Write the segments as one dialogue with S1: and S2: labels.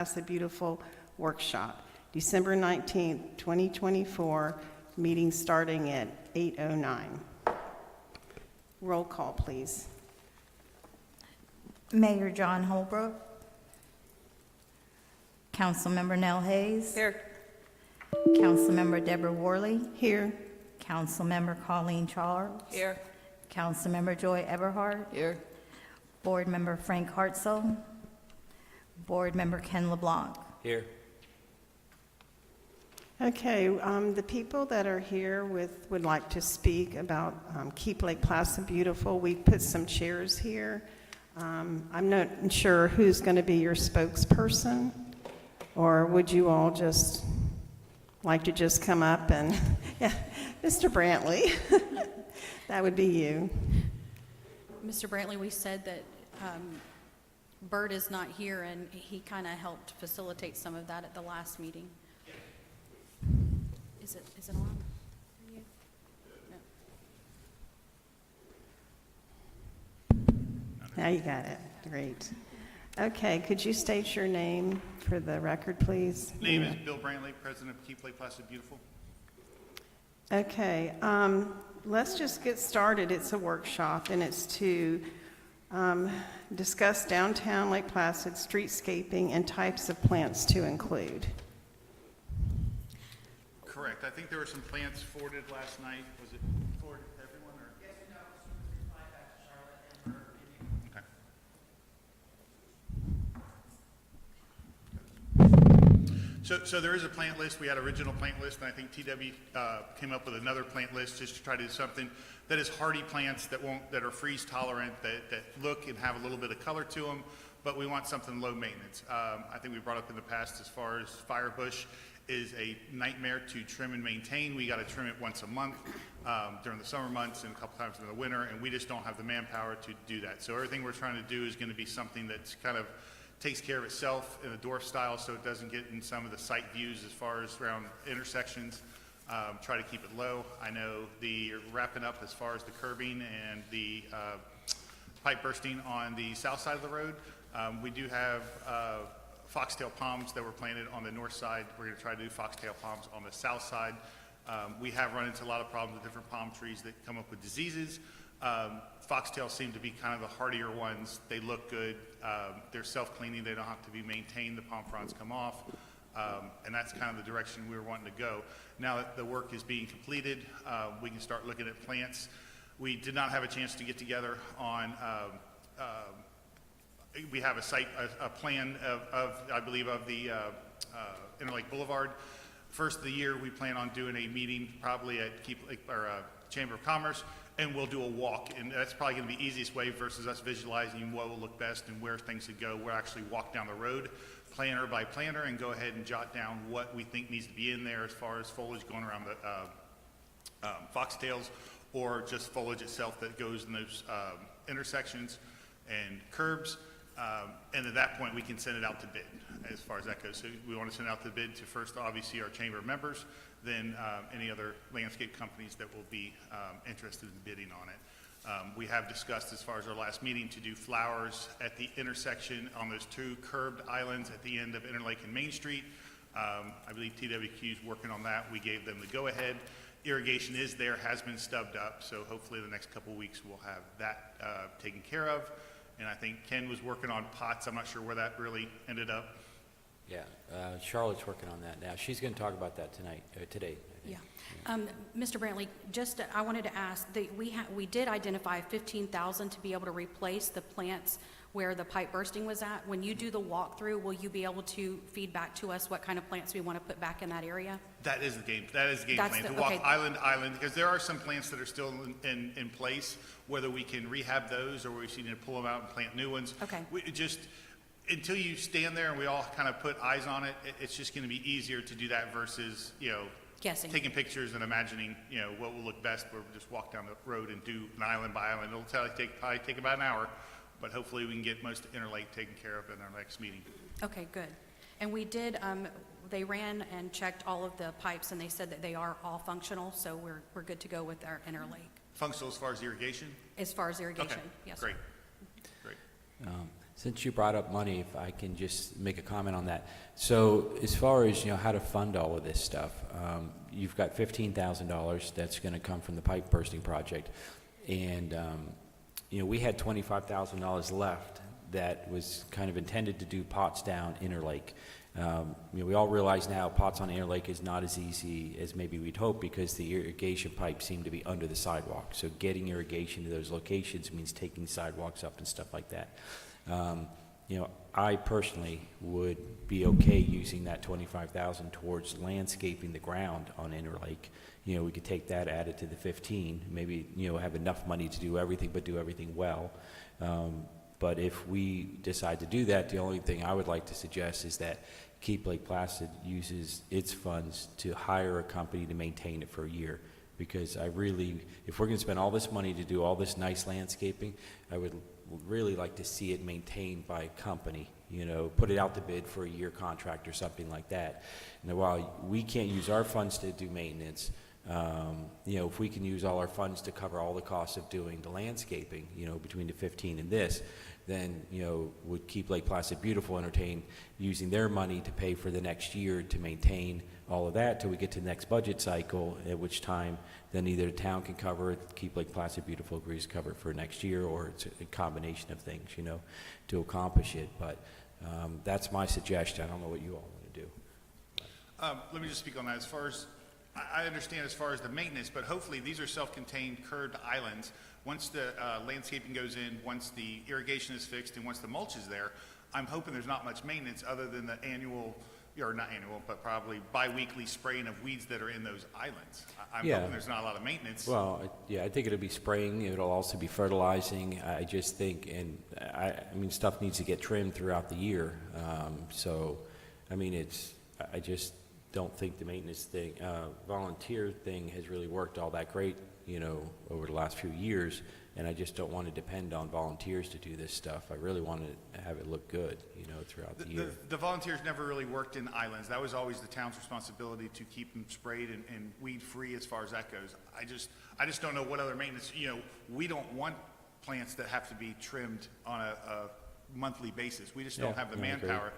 S1: Placid Beautiful workshop, December 19th, 2024, meeting starting at 8:09. Roll call, please.
S2: Mayor John Holbrook. Councilmember Nell Hayes.
S3: Here.
S2: Councilmember Debra Worley.
S1: Here.
S2: Councilmember Colleen Charles.
S3: Here.
S2: Councilmember Joy Eberhardt.
S3: Here.
S2: Board Member Frank Hartzell. Board Member Ken LeBlanc.
S4: Here.
S1: Okay, the people that are here would like to speak about Keep Lake Placid Beautiful. We put some chairs here. I'm not sure who's going to be your spokesperson, or would you all just like to just come up and, yeah, Mr. Brantley, that would be you.
S5: Mr. Brantley, we said that Bert is not here, and he kind of helped facilitate some of that at the last meeting. Is it on? For you? No.
S1: Now you got it. Great. Okay, could you state your name for the record, please?
S6: Name is Bill Brantley, president of Keep Lake Placid Beautiful.
S1: Okay, let's just get started. It's a workshop, and it's to discuss downtown Lake Placid streetscaping and types of plants to include.
S6: Correct. I think there were some plans forwarded last night. Was it forwarded to everyone, or? Yes, no, it was replied back to Charlotte and okay. So there is a plant list. We had an original plant list, and I think TW came up with another plant list just to try to do something that is hardy plants that are freeze tolerant, that look and have a little bit of color to them, but we want something low maintenance. I think we brought up in the past as far as firebush is a nightmare to trim and maintain. We got to trim it once a month during the summer months and a couple times in the winter, and we just don't have the manpower to do that. So everything we're trying to do is going to be something that's kind of takes care of itself in a dwarf style, so it doesn't get in some of the site views as far as around intersections. Try to keep it low. I know you're wrapping up as far as the curbing and the pipe bursting on the south side of the road. We do have foxtail palms that were planted on the north side. We're going to try to do foxtail palms on the south side. We have run into a lot of problems with different palm trees that come up with diseases. Foxtails seem to be kind of the hardier ones. They look good. They're self-cleaning. They don't have to be maintained. The palm fronds come off. And that's kind of the direction we were wanting to go. Now that the work is being completed, we can start looking at plants. We did not have a chance to get together on we have a plan of I believe, of the Interlake Boulevard. First of the year, we plan on doing a meeting probably at Keep Lake, or Chamber of Commerce, and we'll do a walk. And that's probably going to be the easiest way versus us visualizing what will look best and where things should go. We'll actually walk down the road, planter by planter, and go ahead and jot down what we think needs to be in there as far as foliage going around the foxtails, or just foliage itself that goes in those intersections and curbs. And at that point, we can send it out to bid as far as that goes. So we want to send out the bid to first, obviously, our chamber members, then any other landscape companies that will be interested in bidding on it. We have discussed, as far as our last meeting, to do flowers at the intersection on those two curbed islands at the end of Interlake and Main Street. I believe TWQ is working on that. We gave them the go-ahead. Irrigation is there, has been stubbed up, so hopefully the next couple weeks we'll have that taken care of. And I think Ken was working on pots. I'm not sure where that really ended up.
S4: Yeah, Charlotte's working on that now. She's going to talk about that today.
S5: Yeah. Mr. Brantley, just I wanted to ask, we did identify $15,000 to be able to replace the plants where the pipe bursting was at. When you do the walkthrough, will you be able to feed back to us what kind of plants we want to put back in that area?
S6: That is the game. That is the game plan, to walk island to island, because there are some plants that are still in place. Whether we can rehab those or we need to pull them out and plant new ones.
S5: Okay.
S6: We just, until you stand there and we all kind of put eyes on it, it's just going to be easier to do that versus,
S5: Guessing.
S6: taking pictures and imagining, what will look best. Where we just walk down the road and do an island by island. It'll probably take about an hour, but hopefully we can get most of Interlake taken care of in our next meeting.
S5: Okay, good. And we did, they ran and checked all of the pipes, and they said that they are all functional, so we're good to go with our Interlake.
S6: Functional as far as irrigation?
S5: As far as irrigation,
S6: Okay,
S5: yes.
S6: great. Great.
S4: Since you brought up money, if I can just make a comment on that. So as far as, how to fund all of this stuff, you've got $15,000 that's going to come from the pipe bursting project. And, we had $25,000 left that was kind of intended to do pots down Interlake. We all realize now pots on Interlake is not as easy as maybe we'd hope because the irrigation pipes seem to be under the sidewalk. So getting irrigation to those locations means taking sidewalks up and stuff like that. I personally would be okay using that $25,000 towards landscaping the ground on Interlake. We could take that, add it to the 15, maybe, have enough money to do everything, but do everything well. But if we decide to do that, the only thing I would like to suggest is that Keep Lake Placid uses its funds to hire a company to maintain it for a year. Because if we're going to spend all this money to do all this nice landscaping, I would really like to see it maintained by a company, put it out to bid for a year contract or something like that. Now, while we can't use our funds to do maintenance, if we can use all our funds to cover all the costs of doing the landscaping, between the 15 and this, then, would Keep Lake Placid Beautiful entertain using their money to pay for the next year to maintain all of that till we get to the next budget cycle, at which time then either the town can cover it, Keep Lake Placid Beautiful agrees to cover it for next year, or it's a combination of things, to accomplish it. But that's my suggestion. I don't know what you all want to do.
S6: Let me just speak on that. As far as, I understand as far as the maintenance, but hopefully these are self-contained curved islands. Once the landscaping goes in, once the irrigation is fixed, and once the mulch is there, I'm hoping there's not much maintenance other than the annual, or not annual, but probably bi-weekly spraying of weeds that are in those islands. I'm hoping there's not a lot of maintenance.
S4: Well, I think it'll be spraying. It'll also be fertilizing. I just think, stuff needs to get trimmed throughout the year. I just don't think the maintenance thing, volunteer thing has really worked all that great, over the last few years. And I just don't want to depend on volunteers to do this stuff. I really want to have it look good, throughout the year.
S6: The volunteers never really worked in islands. That was always the town's responsibility to keep them sprayed and weed-free as far as that goes. I just don't know what other maintenance, we don't want plants that have to be trimmed on a monthly basis. We just don't have the manpower.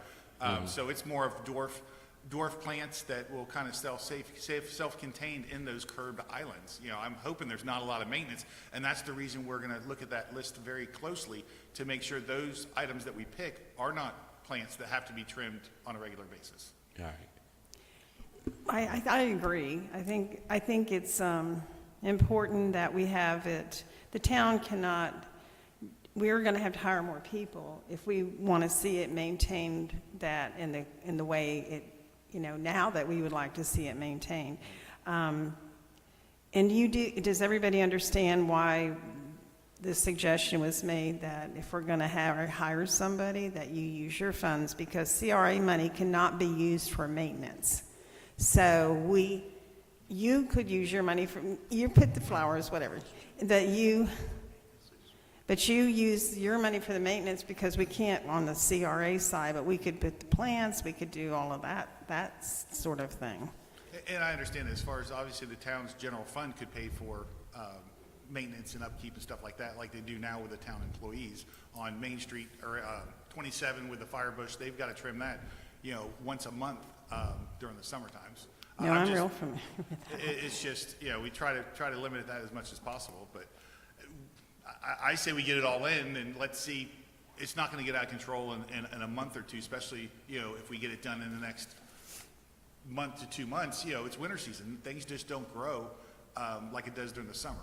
S6: So it's more of dwarf plants that will kind of self-contained in those curved islands. I'm hoping there's not a lot of maintenance, and that's the reason we're going to look at that list very closely to make sure those items that we pick are not plants that have to be trimmed on a regular basis.
S4: All right.
S1: I agree. I think it's important that we have it. The town cannot. We're going to have to hire more people if we want to see it maintained that in the way it. Now that we would like to see it maintained. And does everybody understand why the suggestion was made that if we're going to hire somebody, that you use your funds, because CRA money cannot be used for maintenance. So you could use your money you put the flowers, whatever, but you use your money for the maintenance because we can't on the CRA side, but we could put the plants, we could do all of that sort of thing.
S6: And I understand as far as obviously the town's general fund could pay for maintenance and upkeep and stuff like that, like they do now with the town employees on Main Street or 27 with the fire bush. They've got to trim that, once a month during the summer times.
S1: No, I'm real familiar with that.
S6: It's just, we try to limit that as much as possible, but I say we get it all in, and let's see. It's not going to get out of control in a month or two, especially, if we get it done in the next month to 2 months. It's winter season. Things just don't grow like it does during the summer.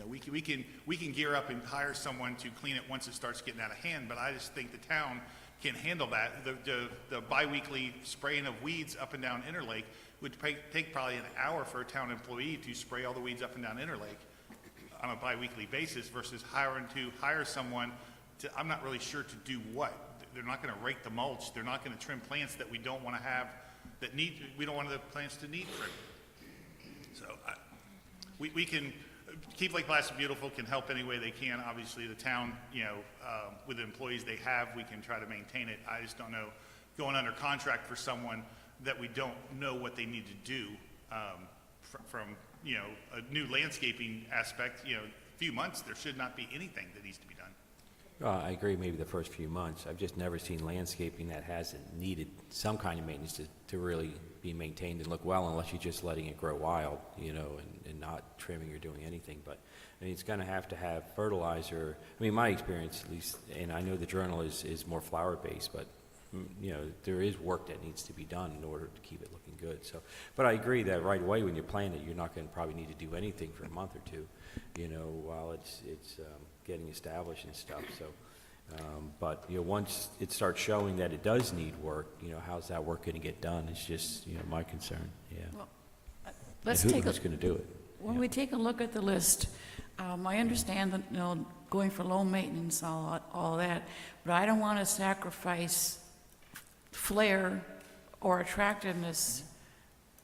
S6: We can gear up and hire someone to clean it once it starts getting out of hand, but I just think the town can handle that. The biweekly spraying of weeds up and down Interlake would take probably an hour for a town employee to spray all the weeds up and down Interlake on a bi-weekly basis versus hire someone to, I'm not really sure to do what. They're not going to rake the mulch. They're not going to trim plants that we don't want to have, we don't want the plants to need trim. So we can, Keep Lake Placid Beautiful can help any way they can. Obviously the town, with the employees they have, we can try to maintain it. I just don't know, going under contract for someone that we don't know what they need to do from a new landscaping aspect, a few months, there should not be anything that needs to be done.
S4: I agree, maybe the first few months. I've just never seen landscaping that hasn't needed some kind of maintenance to really be maintained and look well, unless you're just letting it grow wild, you know, and not trimming or doing anything. But I mean, it's going to have fertilizer. I mean, my experience, at least, and I know the journal is more flower-based, but you know, there is work that needs to be done in order to keep it looking good. So, but I agree that right away when you plant it, you're not going to probably need to do anything for a month or two, you know, while it's getting established and stuff. So, but you know, once it starts showing that it does need work, you know, how's that work going to get done? It's just, you know, my concern. Yeah.
S3: Well, let's
S4: And
S3: take
S4: who's going to do it?
S3: when
S4: Yeah.
S3: we take a look at the list, I understand that, you know, going for low maintenance, all that, but I don't want to sacrifice flair or attractiveness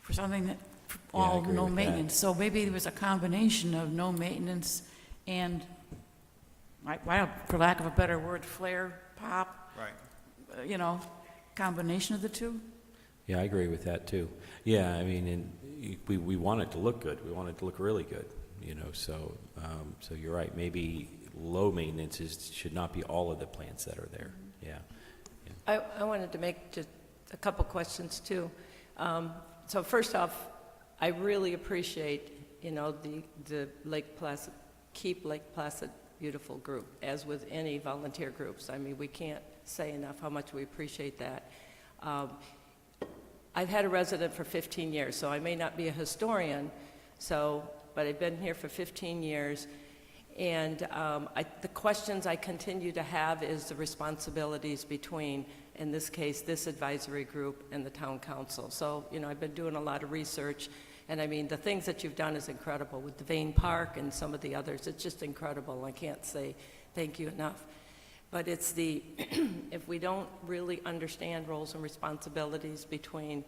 S3: for something that,
S4: Yeah, I
S3: all
S4: agree
S3: no
S4: with that.
S3: maintenance. So maybe there was a combination of no maintenance and, for lack of a better word, flair, pop,
S6: Right.
S3: you know, combination of the two.
S4: Yeah, I agree with that too. Yeah, I mean, and we want it to look good. We want it to look really good, you know. So, so you're right. Maybe low maintenance should not be all of the plants that are there. Yeah.
S7: I wanted to make just a couple questions, too. So first off, I really appreciate, you know, the Lake Placid, Keep Lake Placid Beautiful group, as with any volunteer groups. I mean, we can't say enough how much we appreciate that. I've had a resident for 15 years, so I may not be a historian, but I've been here for 15 years. And the questions I continue to have is the responsibilities between, in this case, this advisory group and the town council. So, you know, I've been doing a lot of research, and I mean, the things that you've done is incredible with the Vane Park and some of the others. It's just incredible. I can't say thank you enough. But it's if we don't really understand roles and responsibilities between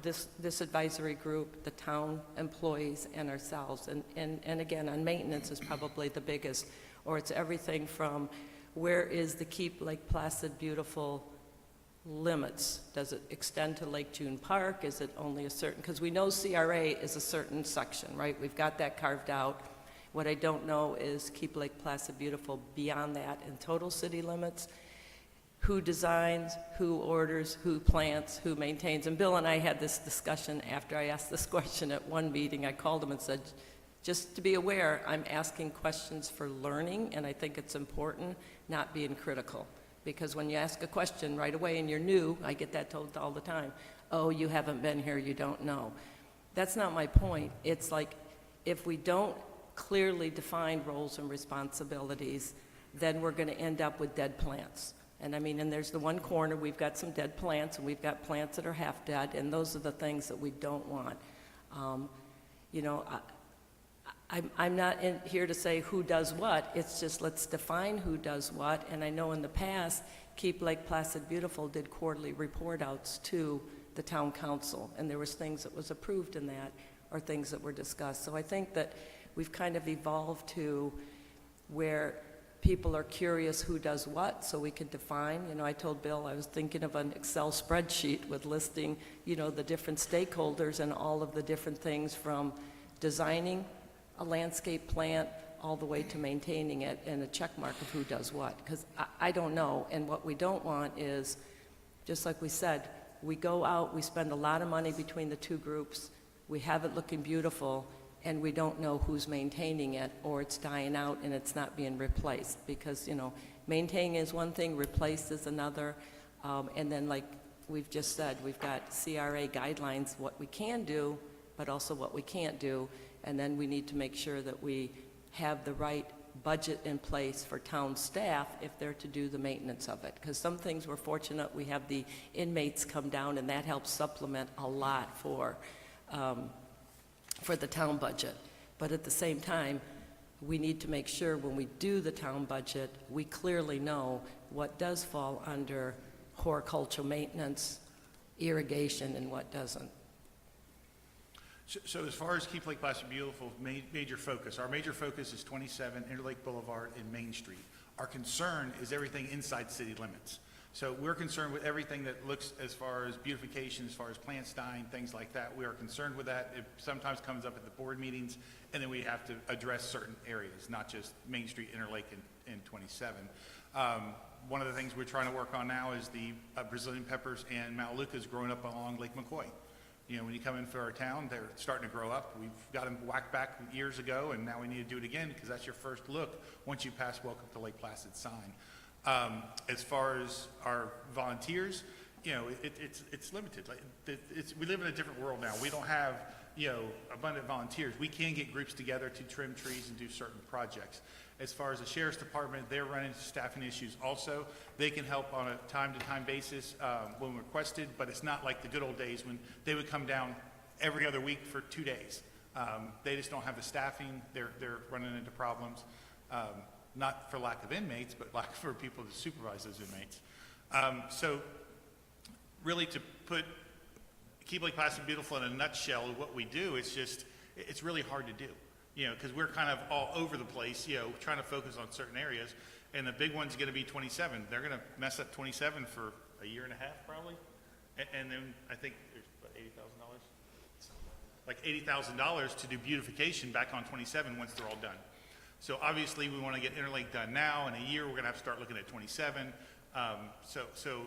S7: this advisory group, the town employees, and ourselves. And again, on maintenance is probably the biggest, or it's everything from where is the Keep Lake Placid Beautiful limits? Does it extend to Lake June Park? Is it only a certain, because we know CRA is a certain section, right? We've got that carved out. What I don't know is Keep Lake Placid Beautiful beyond that in total city limits. Who designs, who orders, who plants, who maintains. And Bill and I had this discussion after I asked this question at one meeting. I called him and said, just to be aware, I'm asking questions for learning, and I think it's important, not being critical. Because when you ask a question right away and you're new, I get that told all the time, oh, you haven't been here, you don't know. That's not my point. It's like, if we don't clearly define roles and responsibilities, then we're going to end up with dead plants. And I mean, and there's the one corner, we've got some dead plants, and we've got plants that are half dead, and those are the things that we don't want. You know, I'm not here to say who does what, it's just let's define who does what, and I know in the past, Keep Lake Placid Beautiful did quarterly report outs to the town council, and there was things that was approved in that, or things that were discussed. So I think that we've kind of evolved to where people are curious who does what, so we can define. You know, I told Bill I was thinking of an Excel spreadsheet with listing, you know, the different stakeholders and all of the different things from designing a landscape plant all the way to maintaining it, and a check mark of who does what, because I don't know. And what we don't want is, just like we said, we go out, we spend a lot of money between the two groups, we have it looking beautiful, and we don't know who's maintaining it, or it's dying out and it's not being replaced. Because, you know, maintaining is one thing, replaced is another. And then, like we've just said, we've got CRA guidelines, what we can do, but also what we can't do. And then we need to make sure that we have the right budget in place for town staff if they're to do the maintenance of it. Because some things we're fortunate, we have the inmates come down, and that helps supplement a lot for the town budget. But at the same time, we need to make sure when we do the town budget, we clearly know what does fall under horticultural maintenance, irrigation, and what doesn't.
S6: So as far as Keep Lake Placid Beautiful, major focus, our major focus is 27 Interlake Boulevard and Main Street. Our concern is everything inside city limits. So we're concerned with everything that looks as far as beautification, as far as plants dying, things like that. We are concerned with that. It sometimes comes up at the board meetings, and then we have to address certain areas, not just Main Street, Interlake, in 27. One of the things we're trying to work on now is the Brazilian peppers and Melaleucas growing up along Lake McCoy. You know, when you come in for our town, they're starting to grow up. We've got them whacked back years ago, and now we need to do it again because that's your first look once you pass Welcome to Lake Placid sign. As far as our volunteers, you know, it's limited. Like, we live in a different world now. We don't have, you know, abundant volunteers. We can get groups together to trim trees and do certain projects. As far as the Sheriff's Department, they're running into staffing issues also. They can help on a time-to-time basis when requested, but it's not like the good old days when they would come down every other week for 2 days. They just don't have the staffing. They're running into problems, not for lack of inmates, but lack for people to supervise those inmates. So really to put Keep Lake Placid Beautiful in a nutshell of what we do, it's really hard to do. You know, because we're kind of all over the place, you know, trying to focus on certain areas. And the big one's going to be 27. They're going to mess up 27 for a year and a half, probably. And then I think there's about $80,000? Like $80,000 to do beautification back on 27 once they're all done. So obviously we want to get Interlake done now. In a year, we're going to have to start looking at 27. So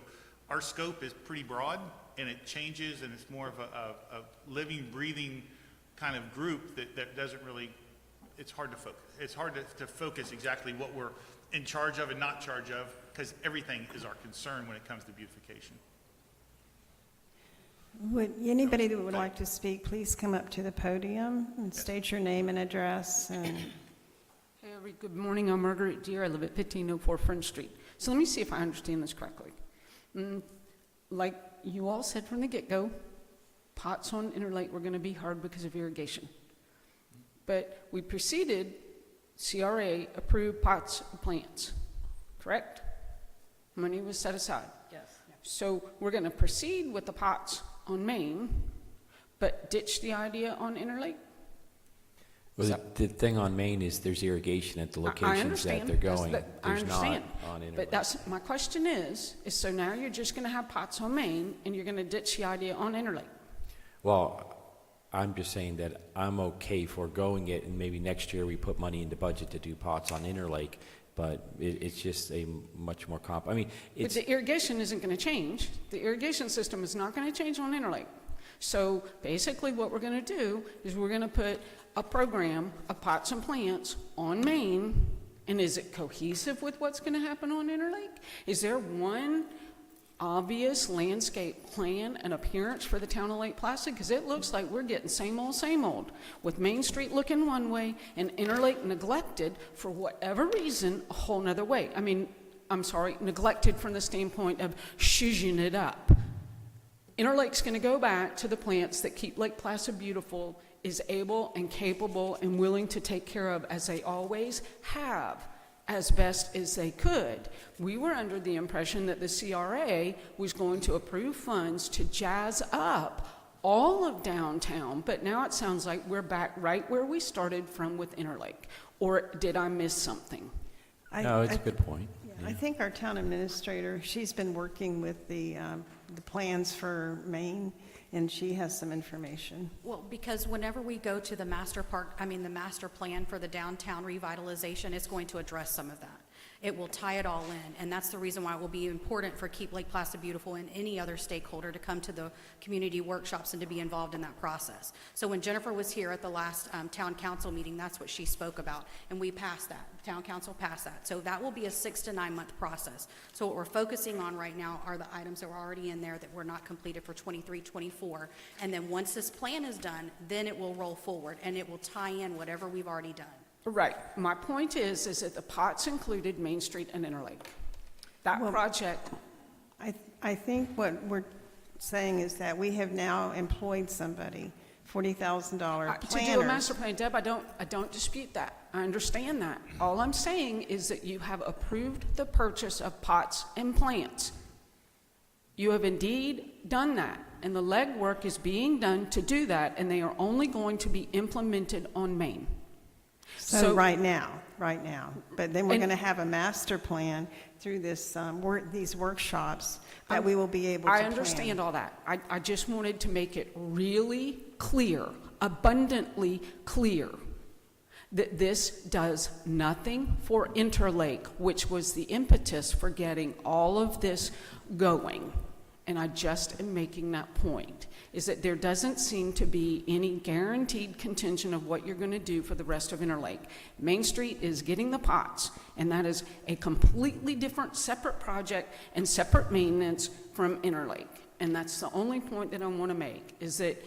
S6: our scope is pretty broad, and it changes, and it's more of a living, breathing kind of group that doesn't really, it's hard to focus. It's hard to focus exactly what we're in charge of and not charge of, because everything is our concern when it comes to beautification.
S1: Would anybody that would like to speak, please come up to the podium and state your name and address. And
S8: Hey, good morning. I'm Margaret Deere. I live at 1504 French Street. So let me see if I understand this correctly. Like you all said from the get-go, pots on Interlake were going to be hard because of irrigation. But we proceeded, CRA approved pots and plants, correct? Money was set aside.
S7: Yes.
S8: So we're going to proceed with the pots on Main, but ditch the idea on Interlake?
S4: Well, the thing on Main is there's irrigation at the
S8: I
S4: locations that
S8: understand.
S4: they're going.
S8: I
S4: There's not
S8: understand.
S4: on Interlake.
S8: But that's, my question is so now you're just going to have pots on Main and you're going to ditch the idea on Interlake?
S4: Well, I'm just saying that I'm okay foregoing it, and maybe next year we put money in the budget to do pots on Interlake, but it's just a much more I mean,
S8: But
S4: it's,
S8: the irrigation isn't going to change. The irrigation system is not going to change on Interlake. So basically what we're going to do is we're going to put a program of pots and plants on Main, and is it cohesive with what's going to happen on Interlake? Is there one obvious landscape plan and appearance for the town of Lake Placid? Because it looks like we're getting same old, with Main Street looking one way and Interlake neglected for whatever reason a whole nother way. I mean, I'm sorry, neglected from the standpoint of shushing it up. Interlake's going to go back to the plants that Keep Lake Placid Beautiful is able and capable and willing to take care of, as they always have, as best as they could. We were under the impression that the CRA was going to approve funds to jazz up all of downtown, but now it sounds like we're back right where we started from with Interlake. Or did I miss something?
S4: no, it's a good point.
S1: Yeah, I think our town administrator, she's been working with the plans for Maine, and she has some information.
S5: Well, because whenever we go to the master plan for the downtown revitalization, it's going to address some of that. It will tie it all in, and that's the reason why it will be important for Keep Lake Placid Beautiful and any other stakeholder to come to the community workshops and to be involved in that process. So when Jennifer was here at the last town council meeting, that's what she spoke about, and we passed that. Town council passed that. So that will be a 6 to 9 month process. So what we're focusing on right now are the items that were already in there that were not completed for 23-24, and then once this plan is done, then it will roll forward, and it will tie in whatever we've already done.
S8: Right. My point is that the pots included Main Street and Interlake. That project,
S1: I think what we're saying is that we have now employed somebody, $40,000 planner.
S8: to do a master plan, Deb, I don't dispute that. I understand that. All I'm saying is that you have approved the purchase of pots and plants. You have indeed done that, and the legwork is being done to do that, and they are only going to be implemented on Main.
S1: So right now, but then we're going to have a master plan through this, these workshops that we will be able to
S8: I
S1: plan.
S8: understand all that. I just wanted to make it really clear, abundantly clear, This does nothing for Interlake, which was the impetus for getting all of this going. And I just am making that point, is that there doesn't seem to be any guaranteed contingent of what you're going to do for the rest of Interlake. Main Street is getting the pots, and that is a completely different, separate project and separate maintenance from Interlake. And that's the only point that I want to make, is that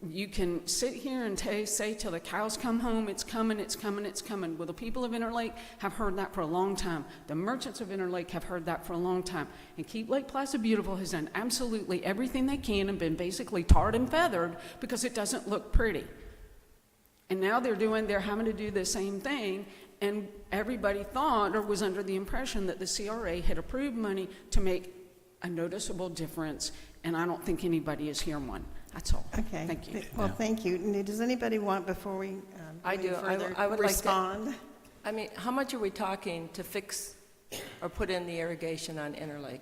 S8: you can sit here and say till the cows come home, it's coming, it's coming, it's coming. Well, the people of Interlake have heard that for a long time. The merchants of Interlake have heard that for a long time. And Keep Lake Placid Beautiful has done absolutely everything they can and been basically tarred and feathered because it doesn't look pretty. And now they're having to do the same thing, and everybody thought or was under the impression that the CRA had approved money to make a noticeable difference, and I don't think anybody is hearing one. That's all.
S1: Okay.
S8: Thank you.
S1: Well, thank you. Does anybody want, before we
S7: I
S1: go
S7: do.
S1: any further,
S7: I would like to-
S1: respond?
S7: I mean, how much are we talking to fix or put in the irrigation on Interlake?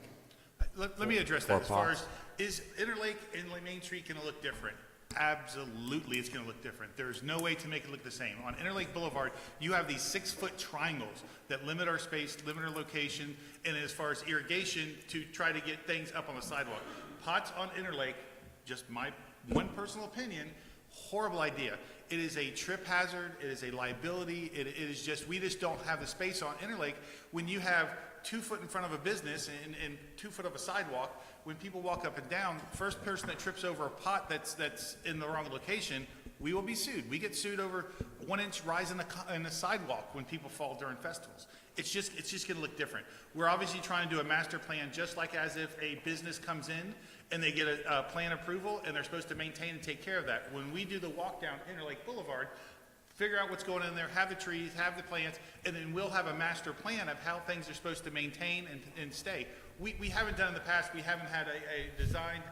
S6: Let me address
S4: Four
S6: that. As far as,
S4: pots.
S6: is Interlake and Main Street going to look different? Absolutely, it's going to look different. There's no way to make it look the same. On Interlake Boulevard, you have these 6-foot triangles that limit our space, limit our location, and as far as irrigation, to try to get things up on the sidewalk. Pots on Interlake, just my one personal opinion, horrible idea. It is a trip hazard, it is a liability, it is just, we just don't have the space on Interlake. When you have 2 foot in front of a business and 2 foot of a sidewalk, when people walk up and down, first person that trips over a pot that's in the wrong location, we will be sued. We get sued over 1 inch rise in the sidewalk when people fall during festivals. It's just going to look different. We're obviously trying to do a master plan just like as if a business comes in and they get a plan approval and they're supposed to maintain and take care of that. When we do the walk down Interlake Boulevard, figure out what's going on in there, have the trees, have the plants, and then we'll have a master plan of how things are supposed to maintain and stay. We haven't done in the past, we haven't had a designed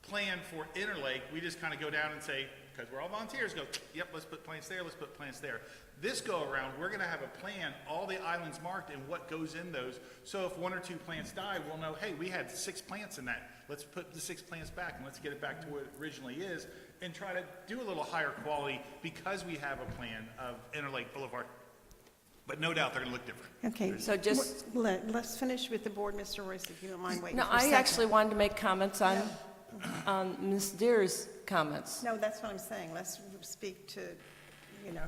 S6: plan for Interlake. We just kind of go down and say, because we're all volunteers, go, yep, let's put plants there, let's put plants there. This go around, we're going to have a plan, all the islands marked and what goes in those. So if 1 or 2 plants die, we'll know, hey, we had 6 plants in that. Let's put the 6 plants back and let's get it back to what it originally is and try to do a little higher quality because we have a plan of Interlake Boulevard. But no doubt they're going to look different.
S1: Okay.
S7: So just,
S1: Let's finish with the board, Mr. Royce, if you don't mind waiting
S7: no,
S1: for a
S7: I
S1: second.
S7: actually wanted to make comments on Ms. Deere's comments.
S1: No, that's what I'm saying. Let's speak to,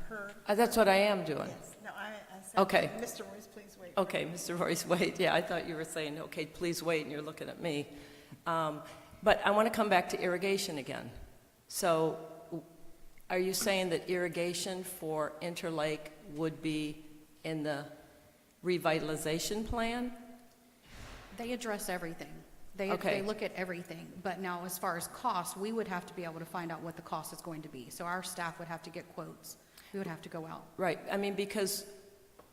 S1: her.
S7: That's what I am doing.
S1: Yes. No, I said.
S7: Okay.
S1: Mr. Royce, please wait.
S7: Okay, Mr. Royce, wait. Yeah, I thought you were saying, okay, please wait, and you're looking at me. But I want to come back to irrigation again. So are you saying that irrigation for Interlake would be in the revitalization plan?
S5: They address everything.
S7: Okay.
S5: They look at everything. But now, as far as cost, we would have to be able to find out what the cost is going to be. So our staff would have to get quotes. We would have to go out.
S7: Right, I mean, because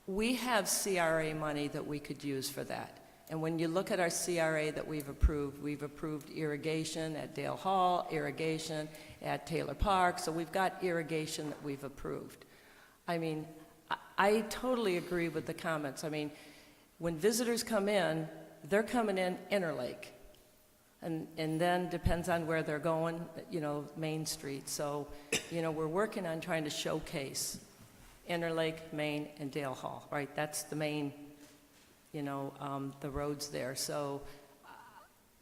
S7: we have CRA money that we could use for that. And when you look at our CRA that we've approved irrigation at Dale Hall, irrigation at Taylor Park, so we've got irrigation that we've approved. I mean, I totally agree with the comments. I mean, when visitors come in, they're coming in Interlake. And then depends on where they're going, Main Street. So, we're working on trying to showcase Interlake, Main, and Dale Hall, right? That's the main, the roads there. So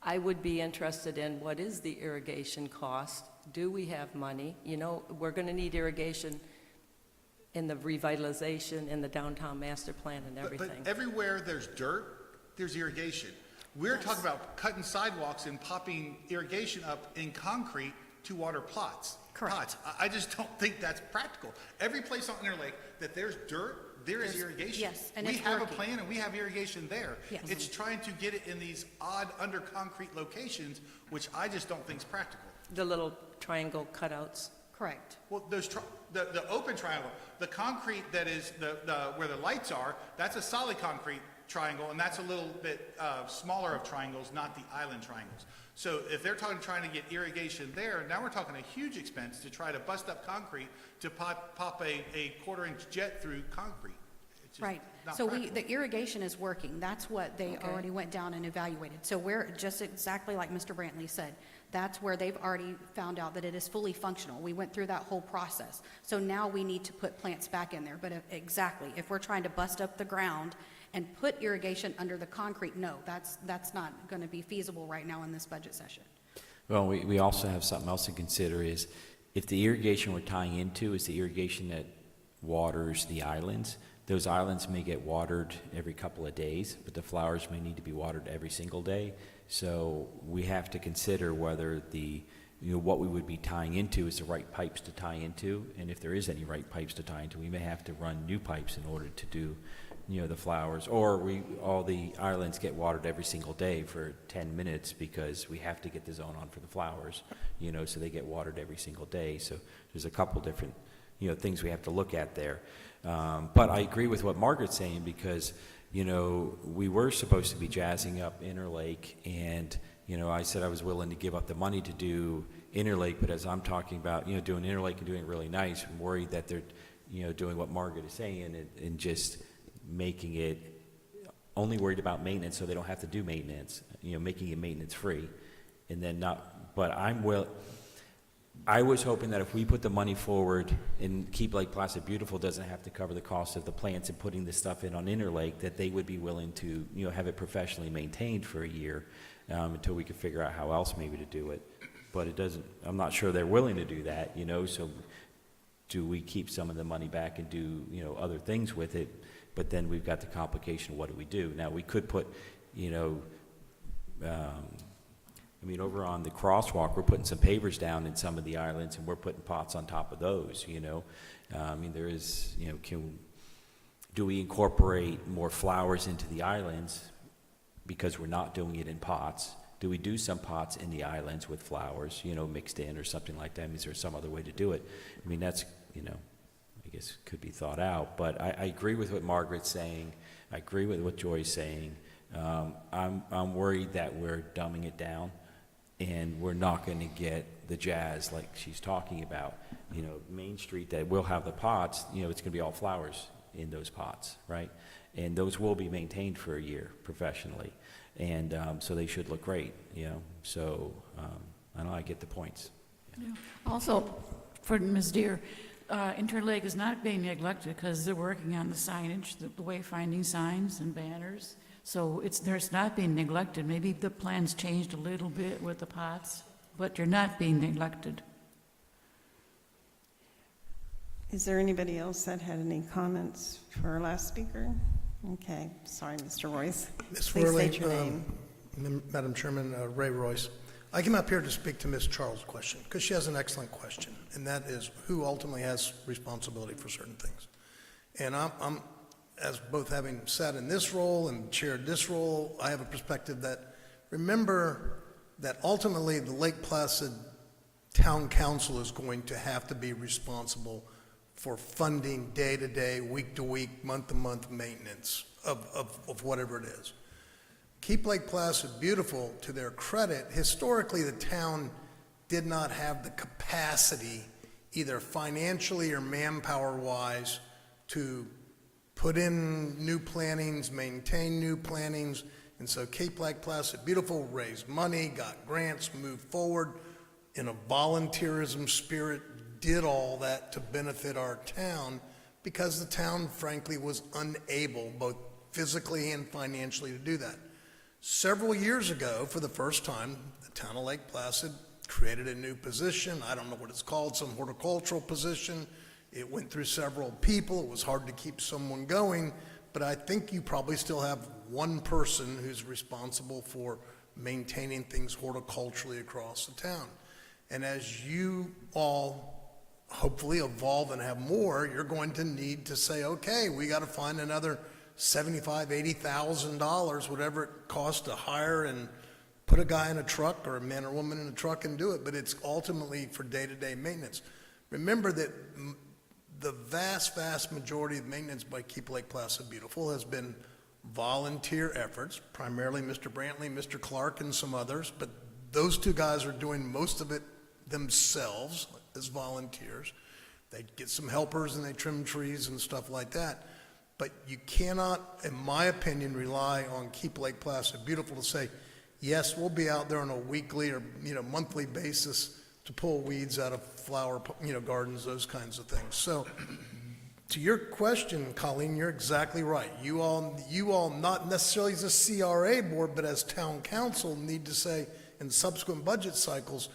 S7: I would be interested in what is the irrigation cost? Do we have money? We're going to need irrigation in the revitalization, in the downtown master plan and everything.
S6: But everywhere there's dirt, there's irrigation. We're talking about cutting sidewalks and popping irrigation up in concrete to water plots.
S5: Correct.
S6: Pots. I just don't think that's practical. Every place on Interlake that there's dirt, there is irrigation.
S5: yes, and
S6: we
S5: it's
S6: have
S5: working.
S6: a plan and we have irrigation there.
S5: Yes.
S6: It's trying to get it in these odd under concrete locations, which I just don't think is practical.
S7: The little triangle cutouts.
S5: Correct.
S6: Well, the open triangle, the concrete that is where the lights are, that's a solid concrete triangle, and that's a little bit smaller of triangles, not the island triangles. So if they're trying to get irrigation there, now we're talking a huge expense to try to bust up concrete to pop a 1/4-inch jet through concrete. It's just
S5: Right.
S6: not
S5: So
S6: practical.
S5: the irrigation is working. That's what they already went down and evaluated. So we're just exactly like Mr. Brantley said. that's where they've already found out that it is fully functional. We went through that whole process. So now we need to put plants back in there. But exactly, if we're trying to bust up the ground and put irrigation under the concrete, no, that's not going to be feasible right now in this budget session.
S4: Well, we also have something else to consider is if the irrigation we're tying into is the irrigation that waters the islands, those islands may get watered every couple of days, but the flowers may need to be watered every single day. So we have to consider whether what we would be tying into is the right pipes to tie into, and if there is any right pipes to tie into, we may have to run new pipes in order to do, the flowers, or all the islands get watered every single day for 10 minutes because we have to get the zone on for the flowers, so they get watered every single day. So there's a couple different, things we have to look at there. But I agree with what Margaret's saying because, we were supposed to be jazzing up Interlake, and, I said I was willing to give up the money to do Interlake, but as I'm talking about, doing Interlake and doing it really nice, I'm worried that they're, doing what Margaret is saying and just making it only worried about maintenance so they don't have to do maintenance, making it maintenance free, and then not, but I was hoping that if we put the money forward and Keep Lake Placid Beautiful doesn't have to cover the cost of the plants and putting this stuff in on Interlake, that they would be willing to, have it professionally maintained for a year until we could figure out how else maybe to do it. But it doesn't, I'm not sure they're willing to do that, so do we keep some of the money back and do, other things with it? But then we've got the complication, what do we do? Now, we could put, over on the crosswalk, we're putting some pavers down in some of the islands, and we're putting pots on top of those, there is, do we incorporate more flowers into the islands because we're not doing it in pots? Do we do some pots in the islands with flowers, mixed in or something like that? Is there some other way to do it? That's, I guess could be thought out, but I agree with what Margaret's saying. I agree with what Joy's saying. I'm worried that we're dumbing it down and we're not going to get the jazz like she's talking about. Main Street, that will have the pots, it's going to be all flowers in those pots, right? And those will be maintained for a year professionally. And so they should look great, So I know I get the points.
S3: Yeah. Also, for Ms. Deere, Interlake is not being neglected because they're working on the signage, the wayfinding signs and banners. So there's not being neglected. Maybe the plans changed a little bit with the pots, but you're not being neglected.
S1: Is there anybody else that had any comments for our last speaker? Okay, sorry, Mr. Royce.
S9: Ms.
S1: Please
S9: Worley,
S1: state your name.
S9: Madam Chairman, Ray Royce. I came up here to speak to Ms. Charles' question because she has an excellent question, and that is who ultimately has responsibility for certain things. And I'm as both having sat in this role and chaired this role, I have a perspective that remember that ultimately the Lake Placid Town Council is going to have to be responsible for funding day-to-day, week-to-week, month-to-month maintenance of whatever it is. Keep Lake Placid Beautiful, to their credit, historically the town did not have the capacity, either financially or manpower-wise, to put in new plantings, maintain new plantings, and so Keep Lake Placid Beautiful raised money, got grants, moved forward in a volunteerism spirit, did all that to benefit our town because the town, frankly, was unable, both physically and financially, to do that. Several years ago, for the first time, the town of Lake Placid created a new position. I don't know what it's called, some horticultural position. It went through several people. It was hard to keep someone going, but I think you probably still have one person who's responsible for maintaining things horticulturally across the town. And as you all hopefully evolve and have more, you're going to need to say, okay, we got to find another $75,000, $80,000, whatever it costs to hire and put a guy in a truck or a man or woman in a truck and do it, but it's ultimately for day-to-day maintenance. Remember that the vast, vast majority of maintenance by Keep Lake Placid Beautiful has been volunteer efforts, primarily Mr. Brantley, Mr. Clark, and some others, but those two guys are doing most of it themselves as volunteers. They get some helpers and they trim trees and stuff like that. But you cannot, in my opinion, rely on Keep Lake Placid Beautiful to say, Yes, we'll be out there on a weekly or, monthly basis to pull weeds out of flower, gardens, those kinds of things. So to your question, Colleen, you're exactly right. You all, not necessarily as a CRA board, but as town council, need to say in subsequent budget cycles,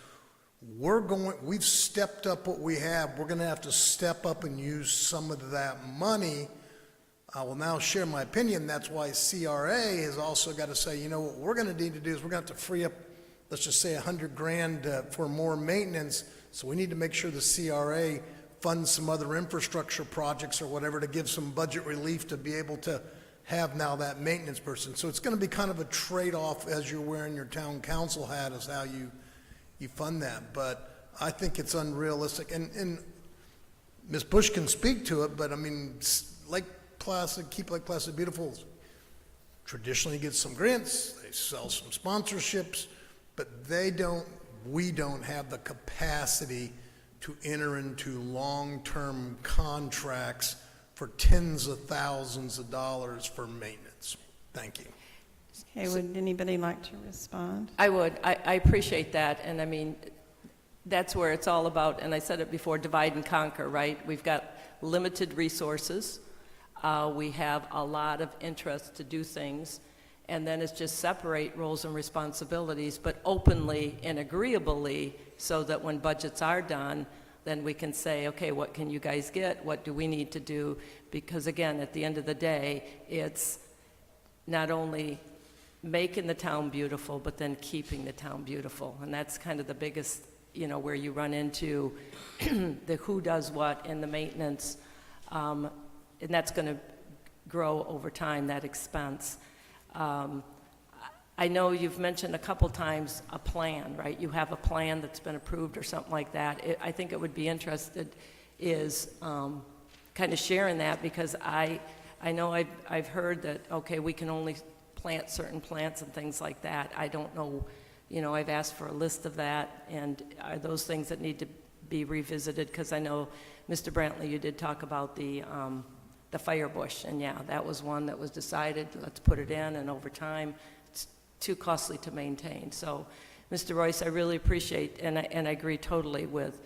S9: we've stepped up what we have. We're going to have to step up and use some of that money. I will now share my opinion. That's why CRA has also got to say, what we're going to need to do is we're going to have to free up, let's just say $100,000 for more maintenance. So we need to make sure the CRA funds some other infrastructure projects or whatever to give some budget relief to be able to have now that maintenance person. So it's going to be kind of a trade-off as you're wearing your town council hat as how you fund that. But I think it's unrealistic. And Ms. Bush can speak to it, but I mean, Lake Placid, Keep Lake Placid Beautiful traditionally gets some grants, they sell some sponsorships, but we don't have the capacity to enter into long-term contracts for tens of thousands of dollars for maintenance. Thank you.
S1: Okay, would anybody like to respond?
S7: I would. I appreciate that, and I mean, that's where it's all about, and I said it before, divide and conquer, right? We've got limited resources. We have a lot of interest to do things, and then it's just separate roles and responsibilities, but openly and agreeably, so that when budgets are done, then we can say, okay, what can you guys get? What do we need to do? Because again, at the end of the day, it's not only making the town beautiful, but then keeping the town beautiful. And that's kind of the biggest, where you run into the who does what and the maintenance. And that's going to grow over time, that expense. I know you've mentioned a couple times a plan, right? You have a plan that's been approved or something like that. I think it would be interested is kind of sharing that, because I know I've heard that, okay, we can only plant certain plants and things like that. I don't know, I've asked for a list of that, and are those things that need to be revisited? Because I know, Mr. Brantley, you did talk about the fire bush, and yeah, that was one that was decided, let's put it in, and over time, it's too costly to maintain. So, Mr. Royce, I really appreciate, and I agree totally with,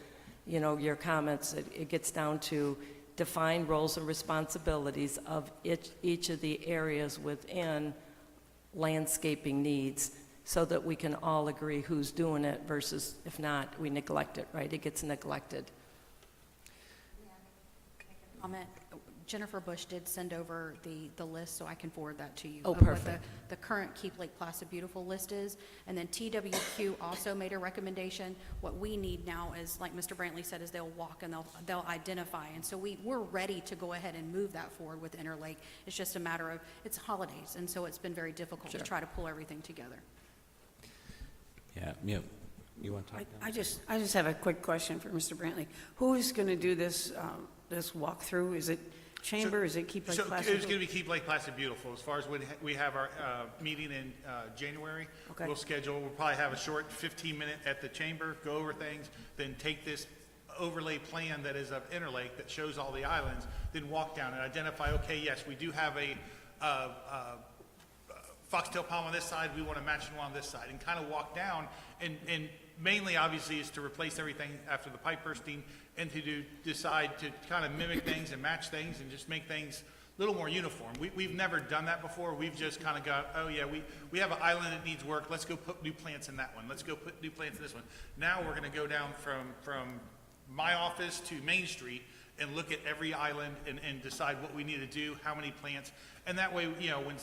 S7: your comments. It gets down to define roles and responsibilities of each of the areas within landscaping needs, so that we can all agree who's doing it versus, if not, we neglect it, right? It gets neglected.
S5: Comment. Jennifer Bush did send over the list, so I can forward that to you.
S7: Oh,
S5: of what
S7: perfect.
S5: the current Keep Lake Placid Beautiful list is. And then TWQ also made a recommendation. What we need now is, like Mr. Brantley said, is they'll walk and they'll identify. And so we're ready to go ahead and move that forward with Interlake. It's just a matter of, it's holidays, and so it's been very difficult to try to pull everything together.
S4: Yeah, you want to talk?
S8: I just have a quick question for Mr. Brantley. Who is going to do this walkthrough? Is it Chamber? Is it Keep Lake Placid?
S6: It's going to be Keep Lake Placid Beautiful. As far as when we have our meeting in January,
S8: Okay.
S6: we'll probably have a short 15-minute at the Chamber, go over things, then take this overlay plan that is of Interlake that shows all the islands, then walk down and identify, okay, yes, we do have a foxtail palm on this side, we want to match one on this side, and kind of walk down, and mainly, obviously, is to replace everything after the pipe bursting, and to decide to kind of mimic things and match things and just make things a little more uniform. We've never done that before. We've just kind of got, oh yeah, we have an island that needs work. Let's go put new plants in that one. Let's go put new plants in this one. Now we're going to go down from my office to Main Street and look at every island and decide what we need to do, how many plants. And that way, when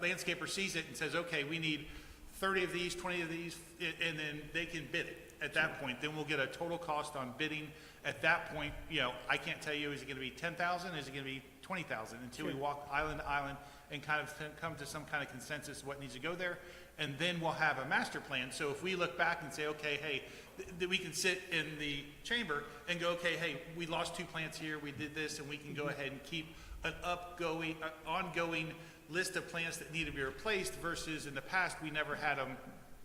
S6: landscaper sees it and says, okay, we need 30 of these, 20 of these, and then they can bid it at that point. Then we'll get a total cost on bidding. At that point, I can't tell you, is it going to be 10,000? Is it going to be 20,000? Until we walk island to island and kind of come to some kind of consensus of what needs to go there. And then we'll have a master plan. So if we look back and say, okay, hey, we can sit in the chamber and go, okay, hey, we lost 2 plants here, we did this, and we can go ahead and keep an ongoing list of plants that need to be replaced, versus in the past, we never had them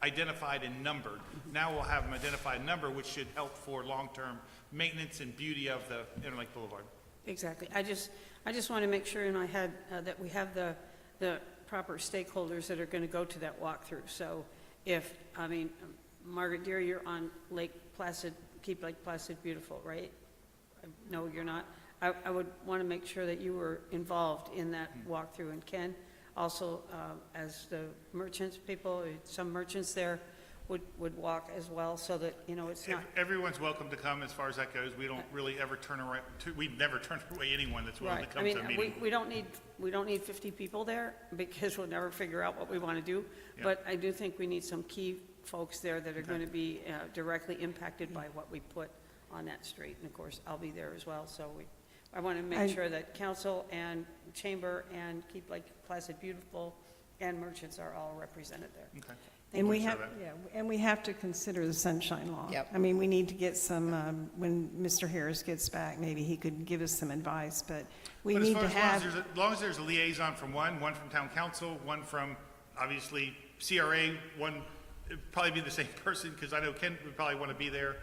S6: identified and numbered. Now we'll have them identified and numbered, which should help for long-term maintenance and beauty of the Interlake Boulevard.
S8: Exactly. I just want to make sure in my head that we have the proper stakeholders that are going to go to that walkthrough. So
S10: if, I mean, Margaret Deere, you're on Lake Placid, Keep Lake Placid Beautiful, right? No, you're not. I would want to make sure that you were involved in that walkthrough, and Ken, also, as the merchants, people, some merchants there would walk as well, so that, you know, it's not.
S6: Everyone's welcome to come as far as that goes. We don't really ever turn away, we've never turned away anyone that's willing to
S10: Right.
S6: come
S10: I mean,
S6: to a meeting.
S10: we don't need 50 people there, because we'll never figure out what we want to do.
S6: Yeah.
S10: But I do think we need some key folks there that are going to be directly impacted by what we put on that street. And of course, I'll be there as well, so I want to make sure that council and chamber and Keep Lake Placid Beautiful and merchants are all represented there.
S6: Okay.
S1: And we
S6: Sure
S1: have,
S6: that.
S1: yeah, and we have to consider the sunshine law.
S2: Yep.
S1: I mean, we need to get some, when Mr. Harris gets back, maybe he could give us some advice, but we
S6: But
S1: need to have.
S6: as long as there's a liaison from one from town council, one from, obviously, CRA, one, it'd probably be the same person, because I know Ken would probably want to be there.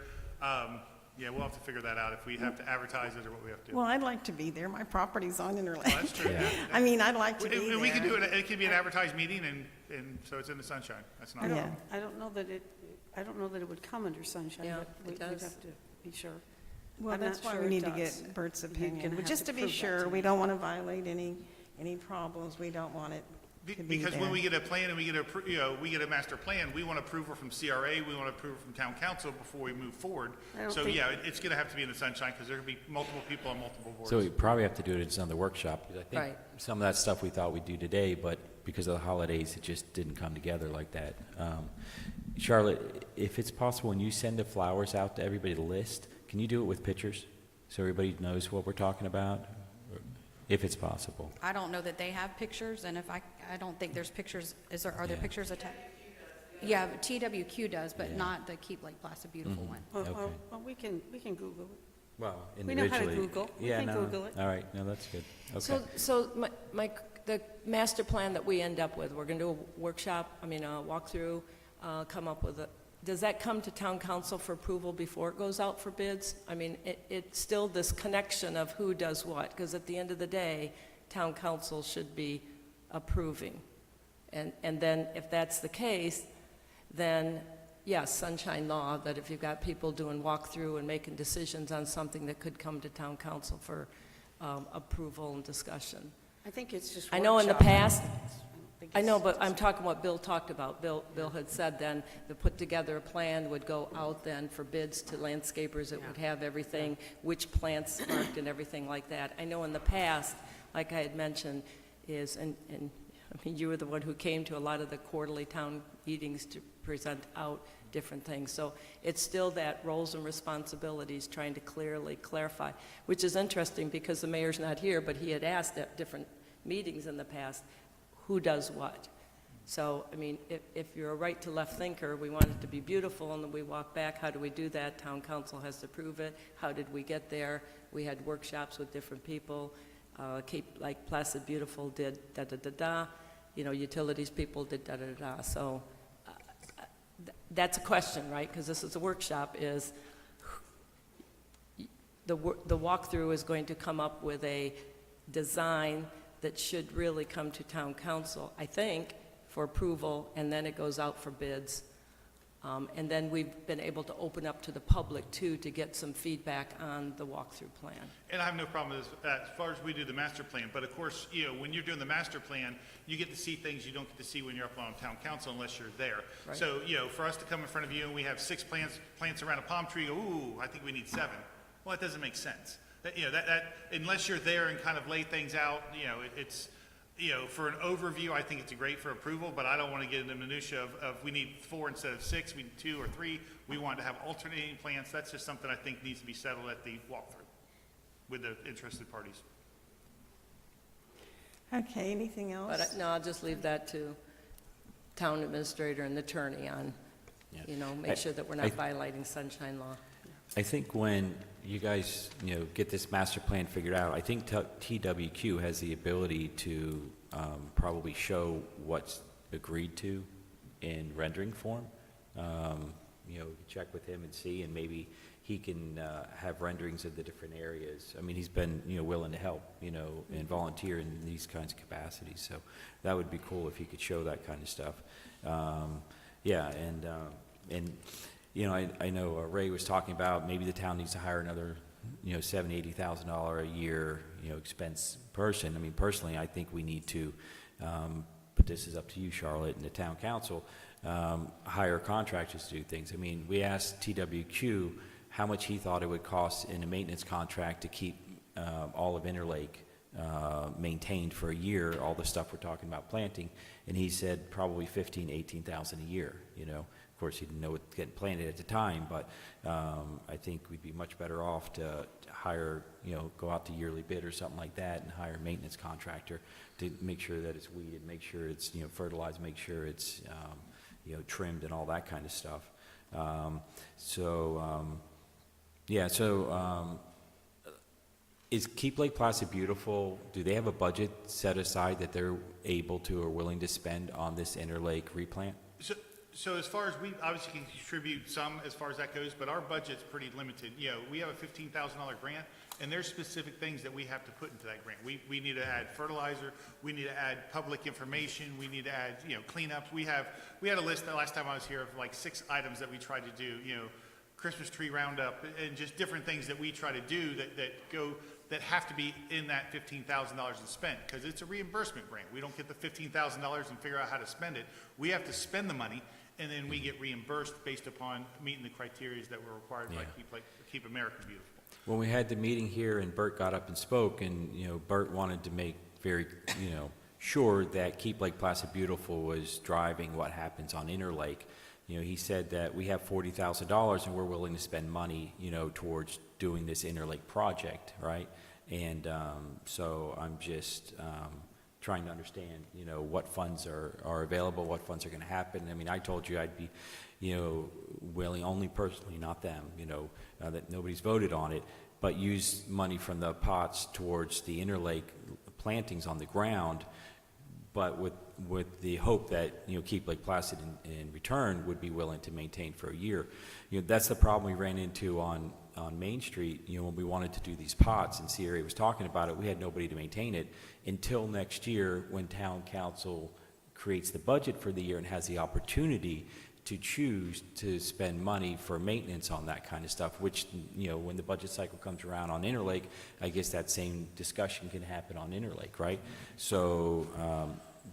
S6: Yeah, we'll have to figure that out, if we have to advertise it or what we have to do.
S1: Well, I'd like to be there. My property's on Interlake.
S6: Well, that's true.
S1: I mean, I'd like to be there.
S6: We can do it, it could be an advertised meeting, and so it's in the sunshine. That's not a
S1: Yeah.
S6: problem.
S10: I don't know that it would come under sunshine,
S7: Yeah,
S10: but
S7: it
S10: we'd
S7: does.
S10: have to be sure.
S1: Well,
S10: I'm
S1: that's
S10: not
S1: why
S10: sure
S1: we
S10: it
S1: need to
S10: does.
S1: get Bert's
S10: You're
S1: opinion.
S10: gonna
S1: But
S10: have
S1: just
S10: to
S1: to be
S10: prove that
S1: sure,
S10: to
S1: we
S10: me.
S1: don't want to violate any problems. We don't want it to be
S6: Because when
S1: there.
S6: we get a plan and we get a master plan, we want approval from CRA, we want approval from town council before we move forward.
S10: I don't
S6: So,
S10: think-
S6: yeah, it's gonna have to be in the sunshine, because there could be multiple people on multiple boards.
S4: So we probably have to do it in another workshop, because I think
S7: Right.
S4: some of that stuff we thought we'd do today, but because of the holidays, it just didn't come together like that. Charlotte, if it's possible, when you send the flowers out to everybody to list, can you do it with pictures, so everybody knows what we're talking about? If it's possible.
S5: I don't know that they have pictures, and if I don't think there's pictures, are there
S4: Yeah.
S5: pictures attached? Yeah, but TWQ does, but
S4: Yeah.
S5: not the Keep Lake Placid Beautiful one.
S4: Okay.
S10: Well, we can Google it.
S4: Well,
S10: We know how to
S4: individually.
S10: Google. We
S4: Yeah,
S10: can
S4: no,
S10: Google it.
S4: all right, no, that's good. Okay.
S7: So the master plan that we end up with, we're going to do a workshop, a walkthrough, come up with does that come to town council for approval before it goes out for bids? I mean, it's still this connection of who does what, because at the end of the day, town council should be approving. And then if that's the case, then yes, sunshine law, that if you've got people doing walkthrough and making decisions on something that could come to town council for approval and discussion.
S10: I think it's just.
S7: I know in the
S10: workshop.
S7: past,
S10: think
S7: I know,
S10: it's-
S7: but I'm talking what Bill talked about. Bill had said then, to put together a plan would go out then for bids to landscapers. It would have everything, which plants marked and everything like that. I know in the past, like I had mentioned, and I mean, you were the one who came to a lot of the quarterly town meetings to present out different things. So it's still that roles and responsibilities, trying to clearly clarify, which is interesting because the mayor's not here, but he had asked at different meetings in the past, who does what? So, I mean, if you're a right to left thinker, we want it to be beautiful, and then we walk back, how do we do that? Town council has to approve it. How did we get there? We had workshops with different people. Keep Lake Placid Beautiful did da-da-da-da. Utilities people did da-da-da-da. So that's a question, right? Because this is a workshop, is the walkthrough is going to come up with a design that should really come to town council, I think, for approval, and then it goes out for bids. And then we've been able to open up to the public, too, to get some feedback on the walkthrough plan.
S6: And I have no problem with this, as far as we do the master plan, but of course, when you're doing the master plan, you get to see things you don't get to see when you're up on town council unless you're there.
S7: Right.
S6: So, for us to come in front of you and we have 6 plants around a palm tree, ooh, I think we need 7. Well, that doesn't make sense. That unless you're there and kind of lay things out, it's, for an overview, I think it's great for approval, but I don't want to get into minutia of we need 4 instead of 6, we need 2 or 3. We want to have alternating plants. That's just something I think needs to be settled at the walkthrough with the interested parties.
S1: Okay, anything else?
S7: But no, I'll just leave that to town administrator and attorney on,
S4: Yeah.
S7: make sure that we're not violating sunshine law.
S4: I think when you guys, get this master plan figured out, I think TWQ has the ability to probably show what's agreed to in rendering form. Check with him and see, and maybe he can have renderings of the different areas. I mean, he's been, willing to help, and volunteer in these kinds of capacities. So that would be cool if he could show that kind of stuff. Yeah, and, you know, I know Ray was talking about maybe the town needs to hire another, you know, $70,000-$80,000 a year, you know, expense person. I mean, personally, I think we need to, but this is up to you, Charlotte, and the town council, hire contractors to do things. I mean, we asked TWQ how much he thought it would cost in a maintenance contract to keep all of Interlake maintained for a year, all the stuff we're talking about planting, and he said probably $15,000-$18,000 a year, you know. Of course, he didn't know it getting planted at the time, but I think we'd be much better off to hire, you know, go out to yearly bid or something like that and hire a maintenance contractor to make sure that it's weeded, make sure it's, you know, fertilized, make sure it's, you know, trimmed and all that kind of stuff. Is Keep Lake Placid Beautiful, do they have a budget set aside that they're able to or willing to spend on this Interlake replant?
S6: So as far as we obviously can contribute some as far as that goes, but our budget's pretty limited. You know, we have a $15,000 grant, and there's specific things that we have to put into that grant. We need to add fertilizer, we need to add public information, we need to add, you know, cleanups. We had a list the last time I was here of like 6 items that we tried to do, you know, Christmas tree roundup, and just different things that we try to do that have to be in that $15,000 spent, because it's a reimbursement grant. We don't get the $15,000 and figure out how to spend it. We have to spend the money, and then we get reimbursed based upon meeting the criteria that were required by Keep America Beautiful.
S4: When we had the meeting here and Bert got up and spoke, and, you know, Bert wanted to make very, you know, sure that Keep Lake Placid Beautiful was driving what happens on Interlake. You know, he said that we have $40,000 and we're willing to spend money, you know, towards doing this Interlake project, right? And so I'm just trying to understand, you know, what funds are available, what funds are going to happen. I mean, I told you I'd be, you know, willing, only personally, not them, you know, that nobody's voted on it, but use money from the pots towards the Interlake plantings on the ground, but with the hope that, you know, Keep Lake Placid in return would be willing to maintain for a year. You know, that's the problem we ran into on Main Street, you know, when we wanted to do these pots, and CRA was talking about it, we had nobody to maintain it until next year when town council creates the budget for the year and has the opportunity to choose to spend money for maintenance on that kind of stuff, which, you know, when the budget cycle comes around on Interlake, I guess that same discussion can happen on Interlake, right? So,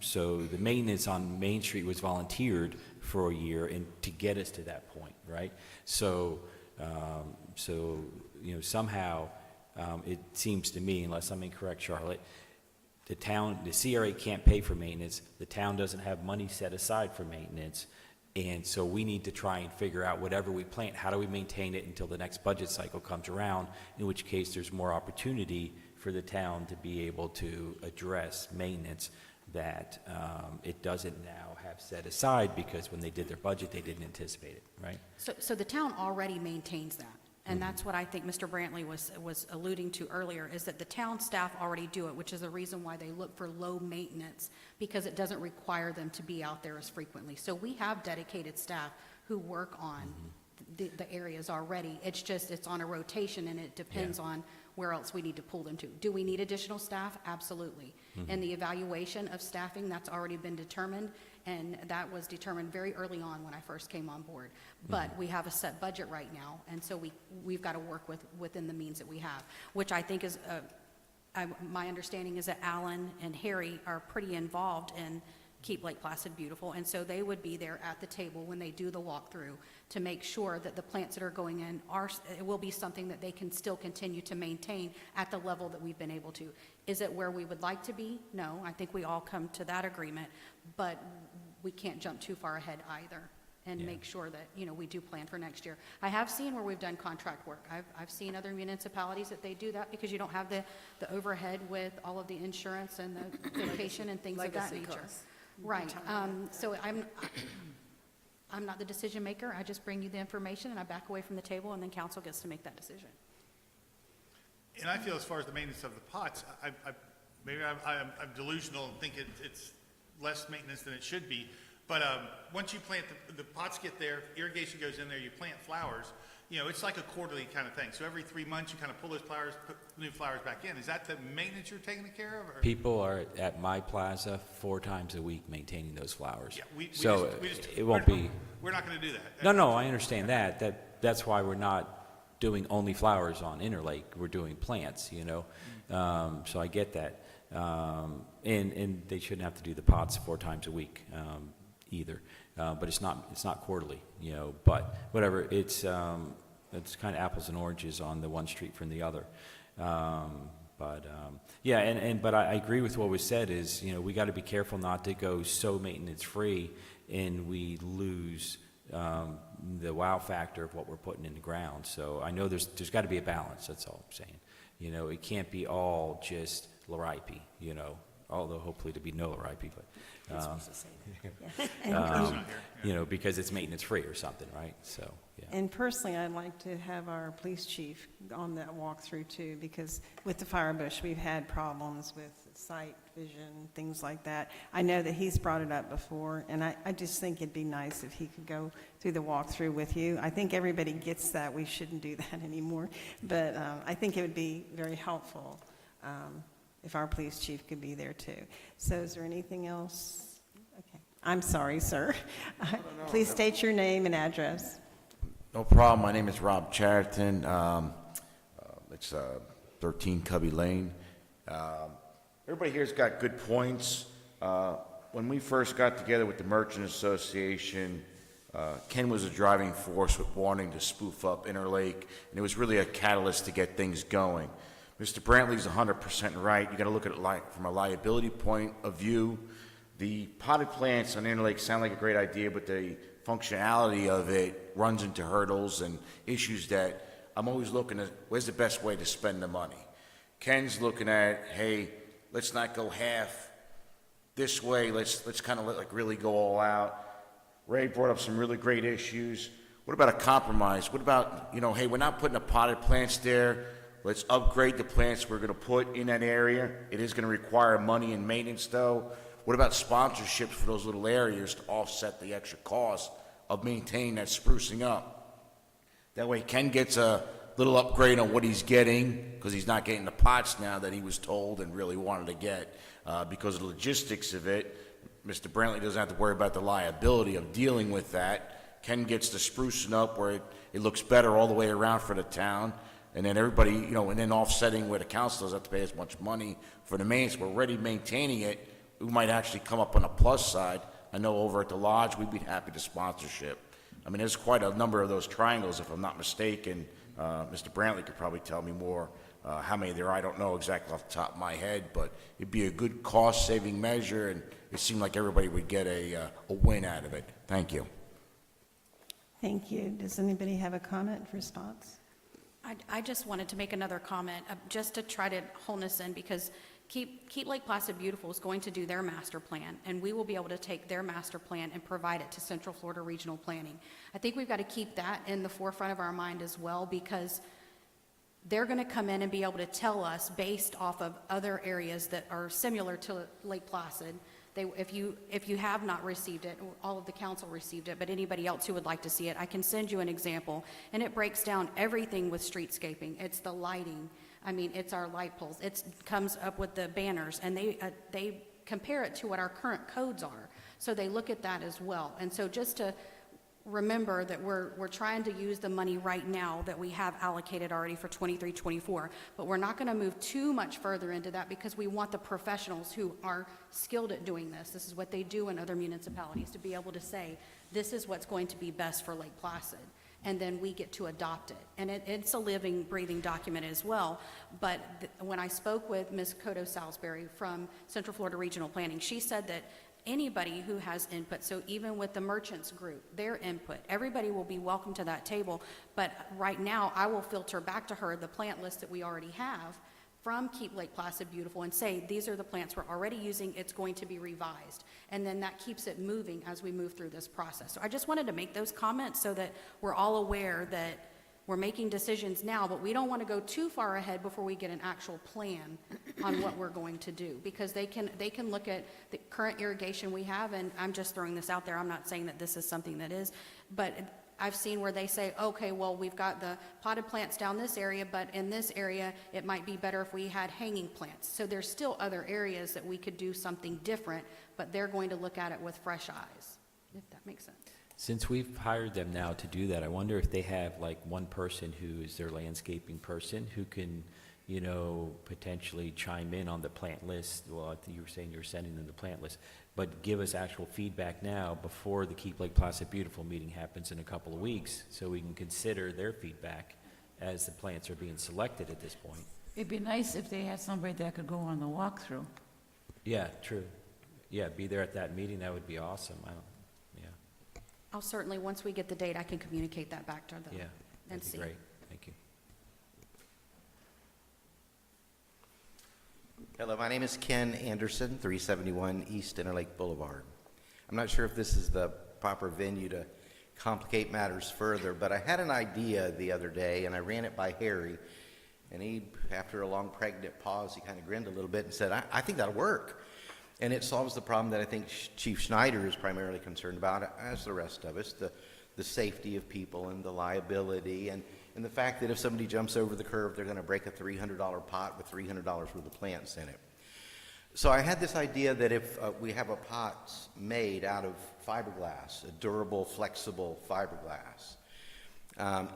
S4: so the maintenance on Main Street was volunteered for a year and to get us to that point, right? So, you know, somehow it seems to me, unless I'm incorrect, Charlotte, the CRA can't pay for maintenance. The town doesn't have money set aside for maintenance. And so we need to try and figure out whatever we plant, how do we maintain it until the next budget cycle comes around, in which case there's more opportunity for the town to be able to address maintenance that it doesn't now have set aside, because when they did their budget, they didn't anticipate it, right?
S5: So the town already maintains that. And that's what I think Mr. Brantley was alluding to earlier, is that the town staff already do it, which is the reason why they look for low maintenance, because it doesn't require them to be out there as frequently. So we have dedicated staff who work on the areas already. It's just, it's on a rotation, and it depends on where else we need to pull them to. Do we need additional staff? Absolutely. And the evaluation of staffing, that's already been determined, and that was determined very early on when I first came on board. But we have a set budget right now, and so we've got to work within the means that we have, which I think is, my understanding is that Alan and Harry are pretty involved in Keep Lake Placid Beautiful, and so they would be there at the table when they do the walkthrough to make sure that the plants that are going in it will be something that they can still continue to maintain at the level that we've been able to. Is it where we would like to be? No, I think we all come to that agreement, but we can't jump too far ahead either, and make sure that, you know, we do plan for next year. I have seen where we've done contract work. I've seen other municipalities that they do that, because you don't have the overhead with all of the insurance and the vacation and things of that nature. Right. So I'm not the decision maker. I just bring you the information and I back away from the table, and then council gets to make that decision.
S6: And I feel, as far as the maintenance of the pots, maybe I'm delusional and think it's less maintenance than it should be. But once you plant, the pots get there, irrigation goes in there, you plant flowers, You know, it's like a quarterly kind of thing. So every 3 months, you kind of pull those flowers, put new flowers back in. Is that the maintenance you're taking care of? Or?
S4: People are at my plaza 4 times a week maintaining those flowers.
S6: Yeah, we just,
S4: it won't be.
S6: We're not going to do that.
S4: No, I understand that. That's why we're not doing only flowers on Interlake. We're doing plants, you know. So I get that. And they shouldn't have to do the pots 4 times a week either. But it's not quarterly, you know. But whatever, it's kind of apples and oranges on the one street from the other. But I agree with what was said. Is, you know, we got to be careful not to go so maintenance free and we lose the wow factor of what we're putting in the ground. So I know there's got to be a balance. That's all I'm saying. You know, it can't be all just Laripe, you know, although hopefully to be no Laripe, but, you know, because it's maintenance free or something, right? So, yeah.
S1: And personally, I'd like to have our police chief on that walkthrough too, because with the Firebush, we've had problems with sight, vision, things like that. I know that he's brought it up before, and I just think it'd be nice if he could go through the walkthrough with you. I think everybody gets that we shouldn't do that anymore, but I think it would be very helpful if our police chief could be there too. So is there anything else? Okay. I'm sorry, sir. Please state your name and address.
S11: No problem. My name is Rob Chariton. It's 13 Cubby Lane. Everybody here's got good points. When we first got together with the Merchant Association, Ken was a driving force with wanting to spoof up Interlake, and it was really a catalyst to get things going. Mr. Brantley's 100% right. You got to look at it from a liability point of view. The potted plants on Interlake sound like a great idea, but the functionality of it runs into hurdles and issues that I'm always looking at. Where's the best way to spend the money? Ken's looking at, hey, let's not go half this way. Let's kind of like really go all out. Ray brought up some really great issues. What about a compromise? What about, you know, hey, we're not putting the potted plants there. Let's upgrade the plants we're going to put in that area. It is going to require money and maintenance, though. What about sponsorships for those little areas to offset the extra cost of maintaining that sprucing up? That way Ken gets a little upgrade on what he's getting, because he's not getting the pots now that he was told and really wanted to get. Because of the logistics of it, Mr. Brantley doesn't have to worry about the liability of dealing with that. Ken gets the sprucing up where it looks better all the way around for the town. And then everybody, you know, and then offsetting where the council doesn't have to pay as much money for the maintenance. We're already maintaining it. We might actually come up on a plus side. I know over at the lodge, we'd be happy to sponsorship. I mean, there's quite a number of those triangles, if I'm not mistaken. Mr. Brantley could probably tell me more how many there are. I don't know exactly off the top of my head, but it'd be a good cost-saving measure, and it seemed like everybody would get a win out of it. Thank you.
S1: Thank you. Does anybody have a comment, response?
S5: I just wanted to make another comment, just to try to hone us in, because Keep Lake Placid Beautiful is going to do their master plan, and we will be able to take their master plan and provide it to Central Florida Regional Planning. I think we've got to keep that in the forefront of our mind as well, because they're going to come in and be able to tell us, based off of other areas that are similar to Lake Placid, if you have not received it, all of the council received it, but anybody else who would like to see it, I can send you an example, and it breaks down everything with streetscaping. It's the lighting. I mean, it's our light poles. It comes up with the banners, and they compare it to what our current codes are. So they look at that as well. And so just to remember that we're trying to use the money right now that we have allocated already for 23-24, but we're not going to move too much further into that, because we want the professionals who are skilled at doing this. This is what they do in other municipalities, to be able to say, this is what's going to be best for Lake Placid. And then we get to adopt it. And it's a living, breathing document as well. But when I spoke with Ms. Cotto Salisbury from Central Florida Regional Planning, she said that anybody who has input, so even with the merchants group, their input, everybody will be welcome to that table. But right now, I will filter back to her the plant list that we already have from Keep Lake Placid Beautiful and say, these are the plants we're already using, it's going to be revised. And then that keeps it moving as we move through this process. So I just wanted to make those comments so that we're all aware that we're making decisions now, but we don't want to go too far ahead before we get an actual plan on what we're going to do, because they can look at the current irrigation we have, and I'm just throwing this out there, I'm not saying that this is something that is, but I've seen where they say, okay, well, we've got the potted plants down this area, but in this area, it might be better if we had hanging plants. So there's still other areas that we could do something different, but they're going to look at it with fresh eyes, if that makes sense.
S4: Since we've hired them now to do that, I wonder if they have like one person who is their landscaping person who can, you know, potentially chime in on the plant list. Well, I think you were saying you were sending them the plant list, but give us actual feedback now before the Keep Lake Placid Beautiful meeting happens in a couple of weeks, so we can consider their feedback as the plants are being selected at this point.
S3: It'd be nice if they had somebody that could go on the walkthrough.
S4: Yeah, true. Yeah, be there at that meeting, that would be awesome. I don't, yeah,
S5: I'll certainly, once we get the date, I can communicate that back to them
S4: yeah,
S5: and
S4: that'd be
S5: see.
S4: great. Thank you.
S12: Hello, my name is Ken Anderson, 371 East Interlake Boulevard. I'm not sure if this is the proper venue to complicate matters further, but I had an idea the other day, and I ran it by Harry, and he, after a long pregnant pause, he kind of grinned a little bit and said, I think that'll work. And it solves the problem that I think Chief Schneider is primarily concerned about, as the rest of us, the safety of people and the liability, and the fact that if somebody jumps over the curb, they're going to break a $300 pot with $300 worth of plants in it. So I had this idea that if we have a pot made out of fiberglass, a durable, flexible fiberglass,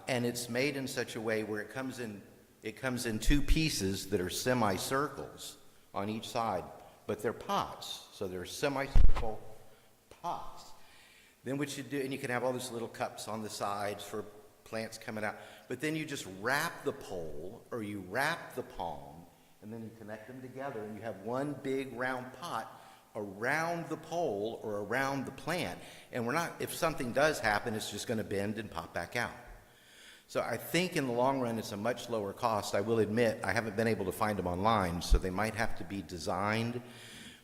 S12: and it's made in such a way where it comes in two pieces that are semicircles on each side, but they're pots, so they're semicircle pots. Then what you do, and you can have all these little cups on the sides for plants coming out, but then you just wrap the pole or you wrap the palm, and then you connect them together, and you have one big round pot around the pole or around the plant. And we're not, if something does happen, it's just going to bend and pop back out. So I think in the long run, it's a much lower cost. I will admit, I haven't been able to find them online, so they might have to be designed,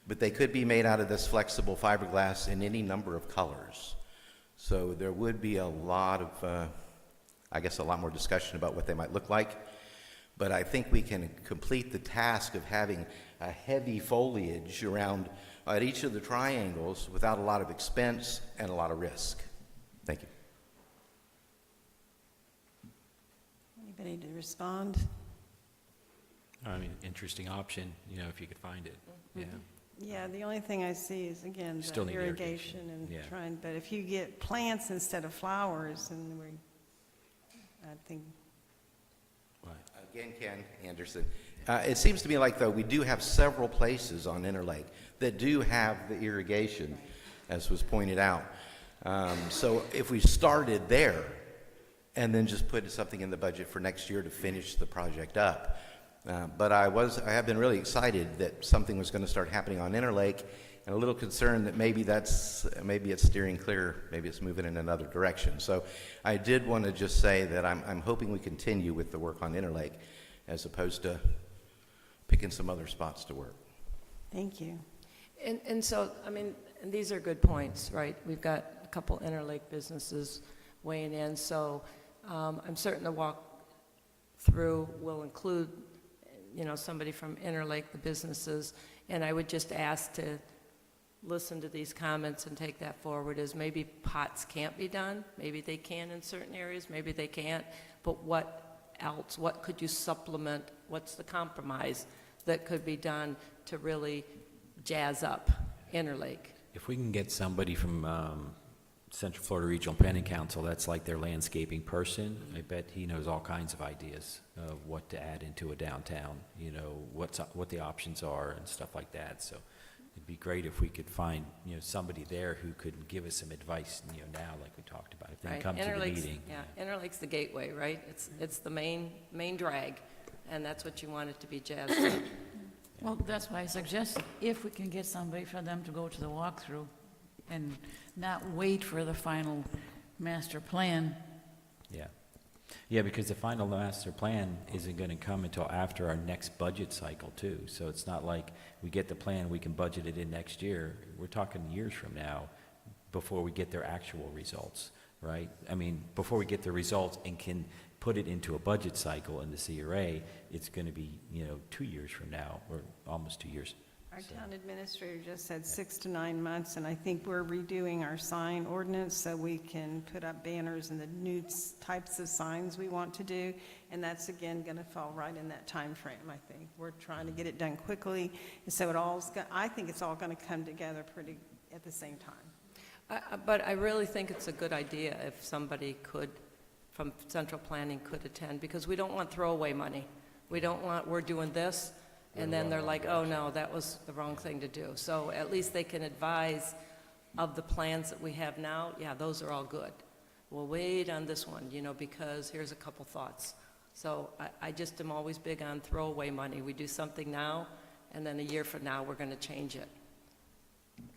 S12: but they could be made out of this flexible fiberglass in any number of colors. So there would be a lot of, I guess, a lot more discussion about what they might look like. But I think we can complete the task of having a heavy foliage around at each of the triangles without a lot of expense and a lot of risk. Thank you.
S1: Anybody to respond?
S4: I mean, interesting option, you know, if you could find it, yeah.
S1: Yeah, the only thing I see is, again,
S4: Still
S1: the
S4: need
S1: irrigation
S4: irrigation,
S1: and
S4: yeah.
S1: trying, but if you get plants instead of flowers, and I think,
S12: Again, Ken Anderson. It seems to me like, though, we do have several places on Interlake that do have the irrigation, as was pointed out. So if we started there and then just put something in the budget for next year to finish the project up. But I have been really excited that something was going to start happening on Interlake, and a little concerned that maybe it's steering clear, maybe it's moving in another direction. So I did want to just say that I'm hoping we continue with the work on Interlake as opposed to picking some other spots to work.
S1: thank you.
S7: And so, I mean, and these are good points, right? We've got a couple Interlake businesses weighing in, so I'm certain the walk through will include, you know, somebody from Interlake, the businesses, and I would just ask to listen to these comments and take that forward, as maybe pots can't be done, maybe they can in certain areas, maybe they can't, but what else, what could you supplement, what's the compromise that could be done to really jazz up Interlake?
S4: If we can get somebody from Central Florida Regional Planning Council, that's like their landscaping person, I bet he knows all kinds of ideas of what to add into a downtown, you know, what the options are and stuff like that. So it'd be great if we could find, you know, somebody there who could give us some advice, you know, now, like we talked about, if they
S7: Right.
S4: come to the
S7: Interlake's-
S4: meeting.
S7: Yeah, Interlake's the gateway, right? It's the main drag, and that's what you want it to be jazzed up.
S3: Well, that's why I suggested, if we can get somebody for them to go to the walkthrough and not wait for the final master plan.
S4: Yeah. Yeah, because the final master plan isn't going to come until after our next budget cycle, too. So it's not like we get the plan, we can budget it in next year. We're talking years from now before we get their actual results, right? I mean, before we get the results and can put it into a budget cycle in the CRA, it's going to be, you know, 2 years from now, or almost 2 years.
S1: Our
S4: So-
S1: town administrator just said 6 to 9 months, and I think we're redoing our sign ordinance so we can put up banners and the new types of signs we want to do, and that's again going to fall right in that time frame. I think. We're trying to get it done quickly, and so I think it's all going to come together pretty at the same time.
S7: But I really think it's a good idea if somebody could, from central planning, could attend, because we don't want throwaway money. We don't want, we're doing this, and then they're like, oh, no, that was the wrong thing to do. So at least they can advise of the plans that we have now. Yeah, those are all good. We'll wait on this one, because here's a couple thoughts. So I just am always big on throwaway money. We do something now, and then a year from now, we're going to change it,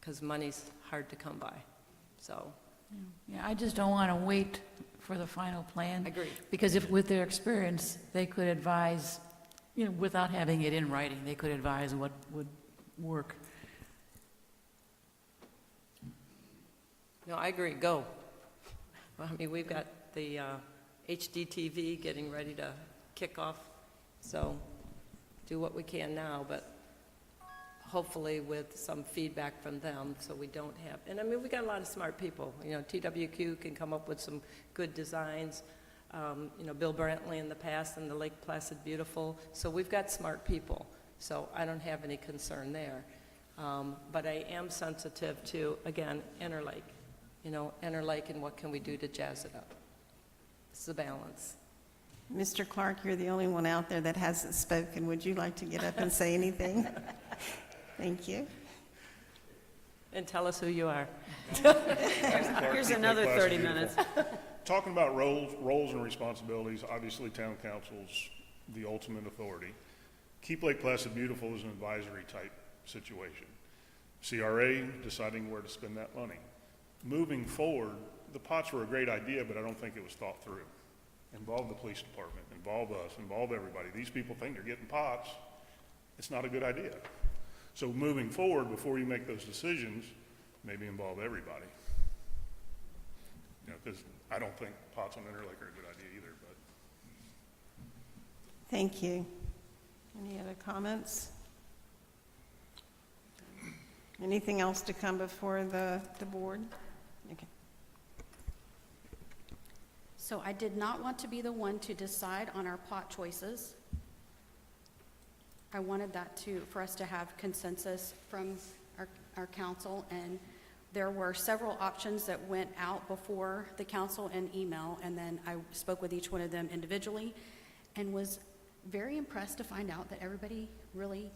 S7: because money's hard to come by. So,
S3: Yeah, I just don't want to wait for the final plan.
S7: Agreed.
S3: Because if, with their experience, they could advise, without having it in writing, they could advise what would work.
S7: no, I agree, go. Well, I mean, we've got the HDTV getting ready to kick off, so do what we can now, but hopefully with some feedback from them, so we don't have, and I mean, we got a lot of smart people. TWQ can come up with some good designs. Bill Brantley in the past and the Lake Placid Beautiful. So we've got smart people. So I don't have any concern there. But I am sensitive to, again, Interlake. Interlake and what can we do to jazz it up. It's the balance.
S1: Mr. Clark, you're the only one out there that hasn't spoken. Would you like to get up and say anything? Thank you.
S7: And tell us who you are.
S10: Here's another 30 minutes.
S13: Talking about roles and responsibilities, obviously town council's the ultimate authority. Keep Lake Placid Beautiful is an advisory type situation. CRA deciding where to spend that money. Moving forward, the pots were a great idea, but I don't think it was thought through. Involve the police department, involve us, involve everybody. These people think they're getting pots. It's not a good idea. So moving forward, before you make those decisions, maybe involve everybody. Because I don't think pots on Interlake are a good idea either, but.
S1: Thank you. Any other comments? Anything else to come before the board? Okay.
S5: So I did not want to be the one to decide on our pot choices. I wanted that for us to have consensus from our council, and there were several options that went out before the council in email, and then I spoke with each one of them individually and was very impressed to find out that everybody really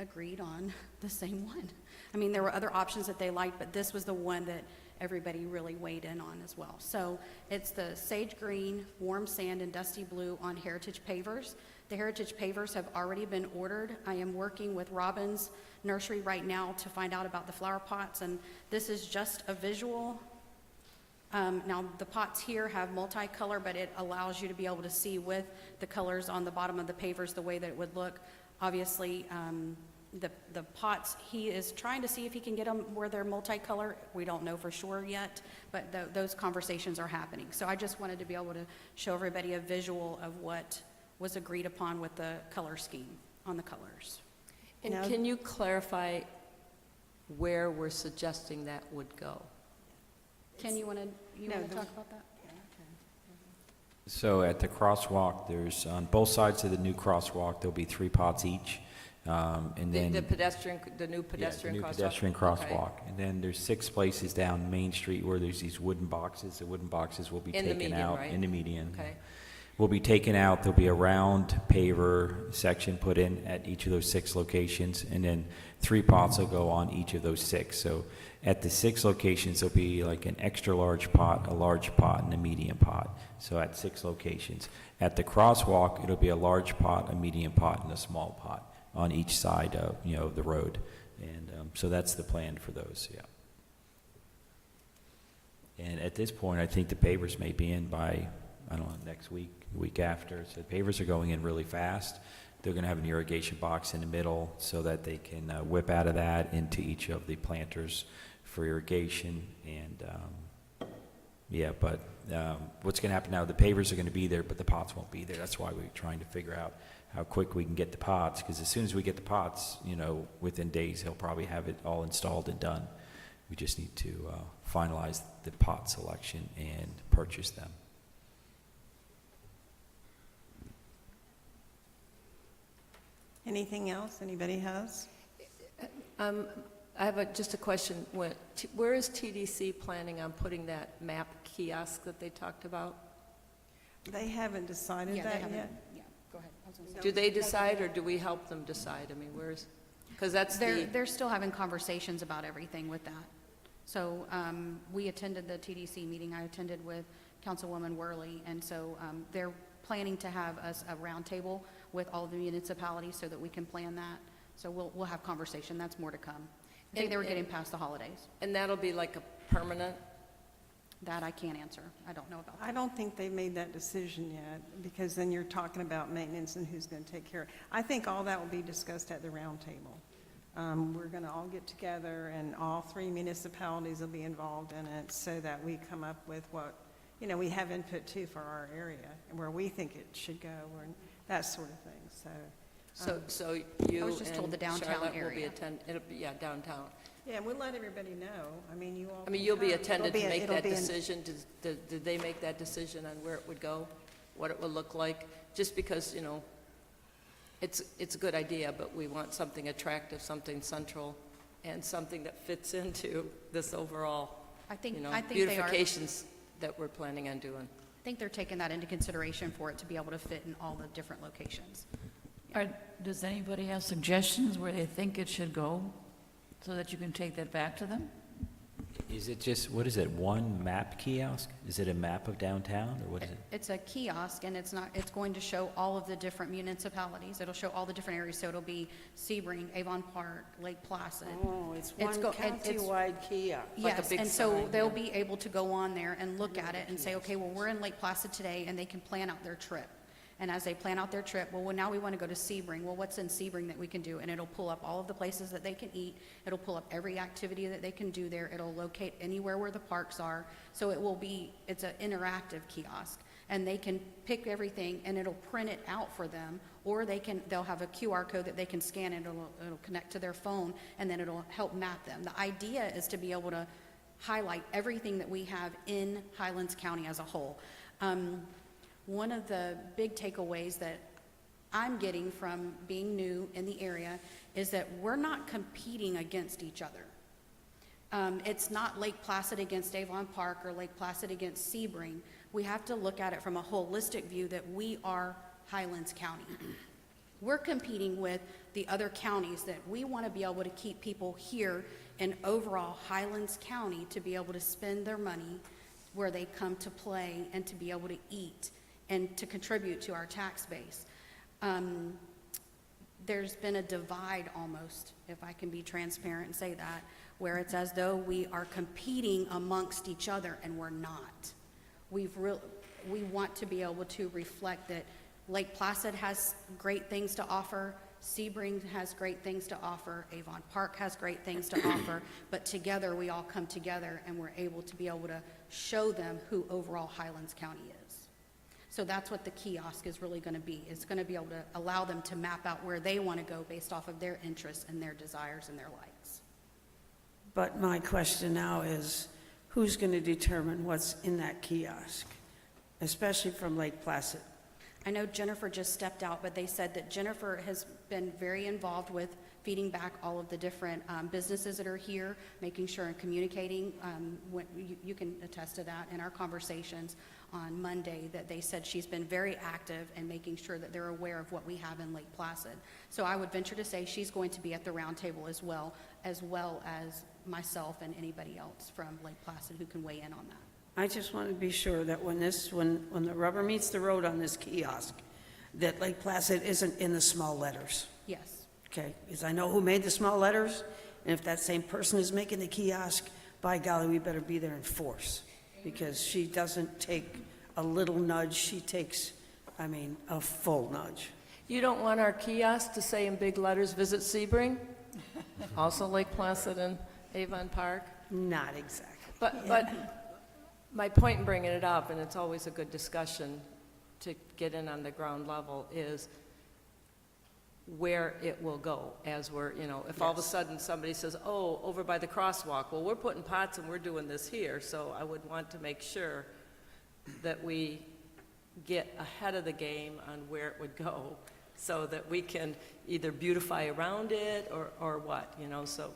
S5: agreed on the same one. I mean, there were other options that they liked, but this was the one that everybody really weighed in on as well. So it's the sage green, warm sand, and dusty blue on heritage pavers. The heritage pavers have already been ordered. I am working with Robin's Nursery right now to find out about the flower pots, and this is just a visual. Now, the pots here have multicolor, but it allows you to be able to see with the colors on the bottom of the pavers the way that it would look. Obviously, the pots, he is trying to see if he can get them where they're multicolor. We don't know for sure yet, but those conversations are happening. So I just wanted to be able to show everybody a visual of what was agreed upon with the color scheme on the colors.
S7: And can you clarify where we're suggesting that would go?
S5: Ken, you want to talk about that?
S4: So at the crosswalk, there's, on both sides of the new crosswalk, there'll be 3 pots each. And then
S7: The new pedestrian
S4: new
S7: crosswalk?
S4: pedestrian crosswalk.
S7: Okay.
S4: And then there's 6 places down Main Street where there's these wooden boxes. The wooden boxes will be
S7: In the
S4: taken
S7: median,
S4: out
S7: right?
S4: in the median.
S7: Okay.
S4: Will be taken out. There'll be a round paver section put in at each of those 6 locations, and then 3 pots will go on each of those 6. So at the 6 locations, there'll be like an extra large pot, a large pot, and a medium pot. So at 6 locations. At the crosswalk, it'll be a large pot, a medium pot, and a small pot on each side of the road. And so that's the plan for those. Yeah. And at this point, I think the pavers may be in by, I don't know, next week, week after. So the pavers are going in really fast. They're going to have an irrigation box in the middle so that they can whip out of that into each of the planters for irrigation. And but what's going to happen now, the pavers are going to be there, but the pots won't be there. That's why we're trying to figure out how quick we can get the pots, because as soon as we get the pots, you know, within days, he'll probably have it all installed and done. We just need to finalize the pot selection and purchase them.
S1: Anything else anybody has?
S7: I have just a question. Where is TDC planning on putting that map kiosk that they talked about?
S1: They haven't decided
S5: Yeah, they
S1: that
S5: haven't-
S1: yet.
S5: Yeah, go ahead. I was gonna say.
S7: Do they decide, or do we help them decide? I mean, because that's
S5: They're still having conversations about everything with that. So we attended the TDC meeting. I attended with Councilwoman Worley, and so they're planning to have us a roundtable with all the municipalities so that we can plan that. So we'll have conversation. That's more to come. I think they were getting past the holidays.
S7: And that'll be like a permanent?
S5: That I can't answer. I don't know about that.
S1: I don't think they made that decision yet, because then you're talking about maintenance and who's going to take care of it. I think all that will be discussed at the roundtable. We're going to all get together, and all 3 municipalities will be involved in it, so that we come up with what, you know, we have input too for our area, and where we think it should go, and that sort of thing, so.
S7: So you
S5: I was just told the
S7: and
S5: downtown
S7: Charlotte will be
S5: area.
S7: it'll be, yeah, downtown.
S1: Yeah, we'll let everybody know. I mean, you all.
S7: I mean,
S1: can
S7: you'll be
S1: come.
S7: attended
S1: It'll
S7: to
S1: be-
S7: make
S1: it'll
S7: that
S1: be in-
S7: decision? Did they make that decision on where it would go, what it would look like? Just because, you know, it's a good idea, but we want something attractive, something central, and something that fits into this overall,
S5: I think
S7: you know,
S5: they are.
S7: beautifications that we're planning on doing.
S5: I think they're taking that into consideration for it to be able to fit in all the different locations.
S3: Does anybody have suggestions where they think it should go, so that you can take that back to them?
S4: Is it just, what is it, one map kiosk? Is it a map of downtown, or what is it?
S5: It's a kiosk, and it's going to show all of the different municipalities. It'll show all the different areas, so it'll be Sebring, Avon Park, Lake Placid.
S10: Oh, it's one
S5: and it's-
S10: countywide kiosk.
S7: Like a
S5: Yes,
S7: big
S5: and so
S7: sign,
S5: they'll
S7: yeah.
S5: be able to go on there and look at it and say, okay, well, we're in Lake Placid today, and they can plan out their trip. And as they plan out their trip, well, now we want to go to Sebring. Well, what's in Sebring that we can do? And it'll pull up all of the places that they can eat. It'll pull up every activity that they can do there. It'll locate anywhere where the parks are. So it's an interactive kiosk. And they can pick everything, and it'll print it out for them, or they'll have a QR code that they can scan, and it'll connect to their phone, and then it'll help map them. The idea is to be able to highlight everything that we have in Highlands County as a whole. One of the big takeaways that I'm getting from being new in the area is that we're not competing against each other. It's not Lake Placid against Avon Park or Lake Placid against Sebring. We have to look at it from a holistic view that we are Highlands County. We're competing with the other counties, that we want to be able to keep people here in overall Highlands County to be able to spend their money where they come to play and to be able to eat and to contribute to our tax base. There's been a divide almost, if I can be transparent and say that, where it's as though we are competing amongst each other, and we're not. We want to be able to reflect that Lake Placid has great things to offer, Sebring has great things to offer, Avon Park has great things to offer, but together we all come together and we're able to show them who overall Highlands County is. So that's what the kiosk is really going to be. It's going to be able to allow them to map out where they want to go based off of their interests and their desires and their likes.
S10: But my question now is, who's going to determine what's in that kiosk, especially from Lake Placid?
S5: I know Jennifer just stepped out, but they said that Jennifer has been very involved with feeding back all of the different businesses that are here, making sure and communicating. You can attest to that in our conversations on Monday, that they said she's been very active in making sure that they're aware of what we have in Lake Placid. So I would venture to say she's going to be at the roundtable as well as myself and anybody else from Lake Placid who can weigh in on that.
S10: I just want to be sure that when the rubber meets the road on this kiosk, that Lake Placid isn't in the small letters.
S5: Yes.
S10: Okay, because I know who made the small letters, and if that same person is making the kiosk, by golly, we better be there in force, because she doesn't take a little nudge, she takes, a full nudge.
S7: You don't want our kiosk to say in big letters, "Visit Sebring"? Also Lake Placid and Avon Park?
S10: Not exactly.
S7: But My point in bringing it up, and it's always a good discussion to get in on the ground level, is where it will go as we're, if all of a sudden somebody says, oh, over by the crosswalk, well, we're putting pots and we're doing this here, so I would want to make sure that we get ahead of the game on where it would go, so that we can either beautify around it or what, so,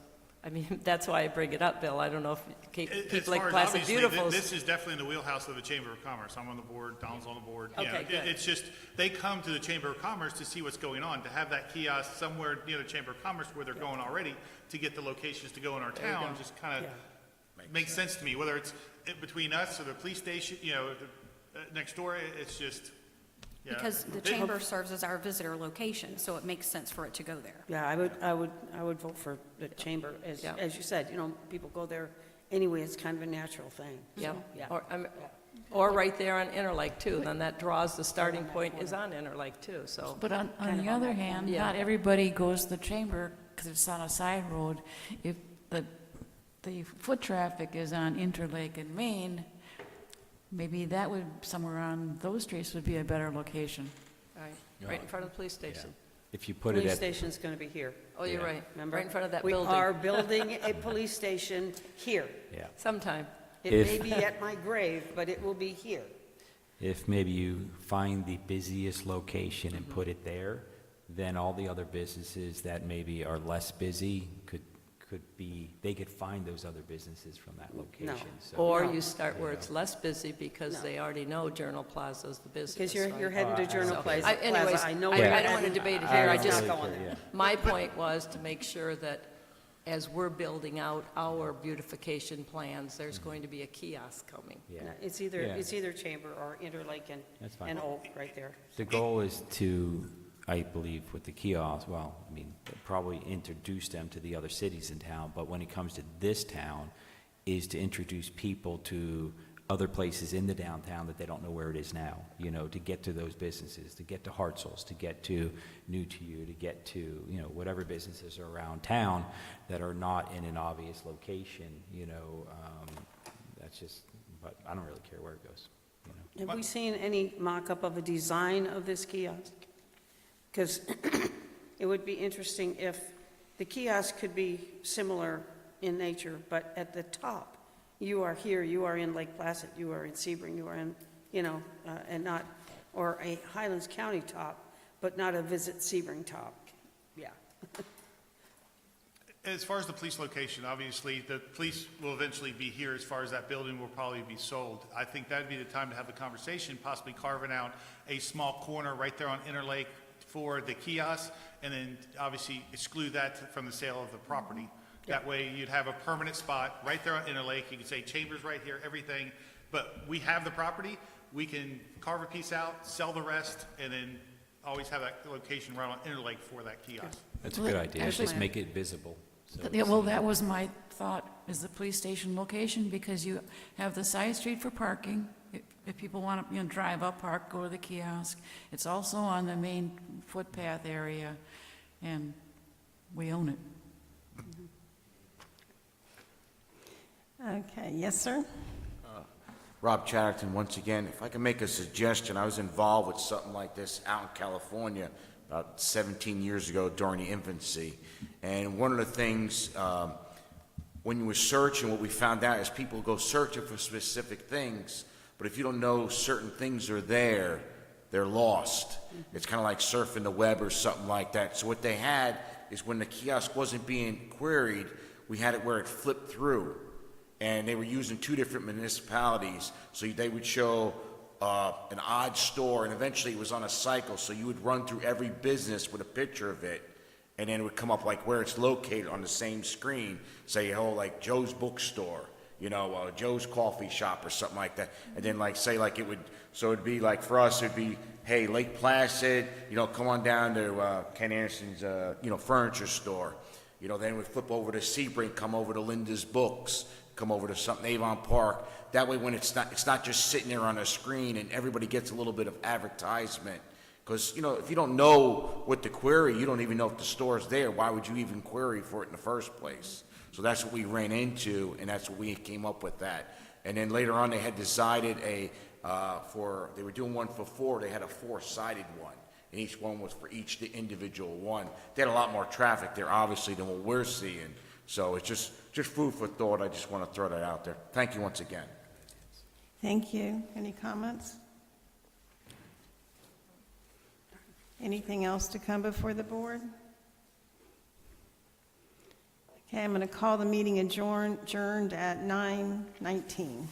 S7: I mean, that's why I bring it up, Bill. I don't know if Keep Lake Placid
S6: obviously,
S7: Beautiful.
S6: this is definitely in the wheelhouse of the Chamber of Commerce. I'm on the board, Don's on the board.
S7: Okay, good.
S6: It's just, they come to the Chamber of Commerce to see what's going on, to have that kiosk somewhere near the Chamber of Commerce where they're going already, to get the locations to go in our town, just kind of makes sense to me, whether it's between us or the police station, next door, it's just,
S5: Because the chamber serves as our visitor location, so it makes sense for it to go there.
S10: Yeah, I would vote for the chamber, as you said, people go there anyway, it's kind of a natural thing.
S7: Yeah,
S10: So, yeah.
S7: or right there on Interlake too, then that draws, the starting point is on Interlake too, so.
S3: But on the other hand, not everybody goes to the chamber because it's on a side road. If the foot traffic is on Interlake and Main, maybe that would, somewhere on those streets would be a better location.
S7: Right in front of the police station.
S4: If you put it
S10: Police
S4: at,
S10: station's going to be here,
S7: Oh, you're right,
S10: remember?
S7: right in front of that
S10: We
S7: building.
S10: are building a police station here.
S4: yeah,
S7: Sometime.
S10: It
S4: If-
S10: may be at my grave, but it will be here.
S4: if maybe you find the busiest location and put it there, then all the other businesses that maybe are less busy could be, they could find those other businesses from that location. So
S7: Or
S10: No.
S7: you start where it's less busy because they already know Journal Plaza is the business.
S10: Because you're
S7: right?
S10: heading to Journal
S7: So,
S10: Plaza.
S7: anyways,
S10: I know
S7: I
S10: where
S7: don't
S10: you're
S7: want to
S10: heading.
S7: debate it
S4: I
S7: here, I
S10: It's
S7: just,
S10: not going there.
S4: yeah.
S7: my point was to make sure that as we're building out our beautification plans, there's going to be a kiosk coming.
S4: Yeah.
S10: No, It's
S4: Yeah.
S10: either chamber or Interlake
S4: That's fine.
S10: and Oak right there.
S4: The goal is to, I believe, with the kiosks, well, I mean, probably introduce them to the other cities in town, but when it comes to this town, is to introduce people to other places in the downtown that they don't know where it is now, to get to those businesses, to get to Hartzell's, to get to New to You, to get to, whatever businesses are around town that are not in an obvious location, that's just, but I don't really care where it goes,
S10: Have we seen any mock-up of a design of this kiosk? Because it would be interesting if the kiosk could be similar in nature, but at the top, you are here, you are in Lake Placid, you are in Sebring, you are in, and not, or a Highlands County top, but not a Visit Sebring top. Yeah.
S6: As far as the police location, obviously, the police will eventually be here as far as that building will probably be sold. I think that'd be the time to have the conversation, possibly carving out a small corner right there on Interlake for the kiosk, and then obviously exclude that from the sale of the property. That way you'd have a permanent spot right there on Interlake. You could say chambers right here, everything, but we have the property. We can carve a piece out, sell the rest, and then always have that location right on Interlake for that kiosk.
S4: That's a good idea, just make it visible. So
S3: Yeah, well, that was my thought, is the police station location, because you have the side street for parking. If people want to, drive up, park, go to the kiosk. It's also on the main footpath area, and we own it.
S1: Okay, yes, sir?
S11: Rob Chatterton, once again, if I can make a suggestion, I was involved with something like this out in California about 17 years ago during the infancy. And one of the things, when you were searching, what we found out is people go searching for specific things, but if you don't know certain things are there, they're lost. It's kind of like surfing the web or something like that. So what they had is when the kiosk wasn't being queried, we had it where it flipped through. And they were using two different municipalities, so they would show an odd store, and eventually it was on a cycle, so you would run through every business with a picture of it, and then it would come up like where it's located on the same screen, say, like Joe's bookstore, Joe's coffee shop or something like that, and then it would, so it'd be like, for us, it'd be, hey, Lake Placid, come on down to Ken Anderson's, furniture store. Then we'd flip over to Sebring, come over to Linda's Books, come over to something Avon Park. That way, when it's not just sitting there on a screen, and everybody gets a little bit of advertisement. Because if you don't know what to query, you don't even know if the store's there. Why would you even query for it in the first place? So that's what we ran into, and that's what we came up with that. And then later on, they had decided they were doing one for 4, they had a 4-sided one. And each one was for each the individual one. They had a lot more traffic there, obviously, than what we're seeing. So it's just food for thought. I just want to throw that out there. Thank you once again.
S1: Thank you. Any comments? Anything else to come before the board? Okay, I'm going to call the meeting adjourned at 9:19.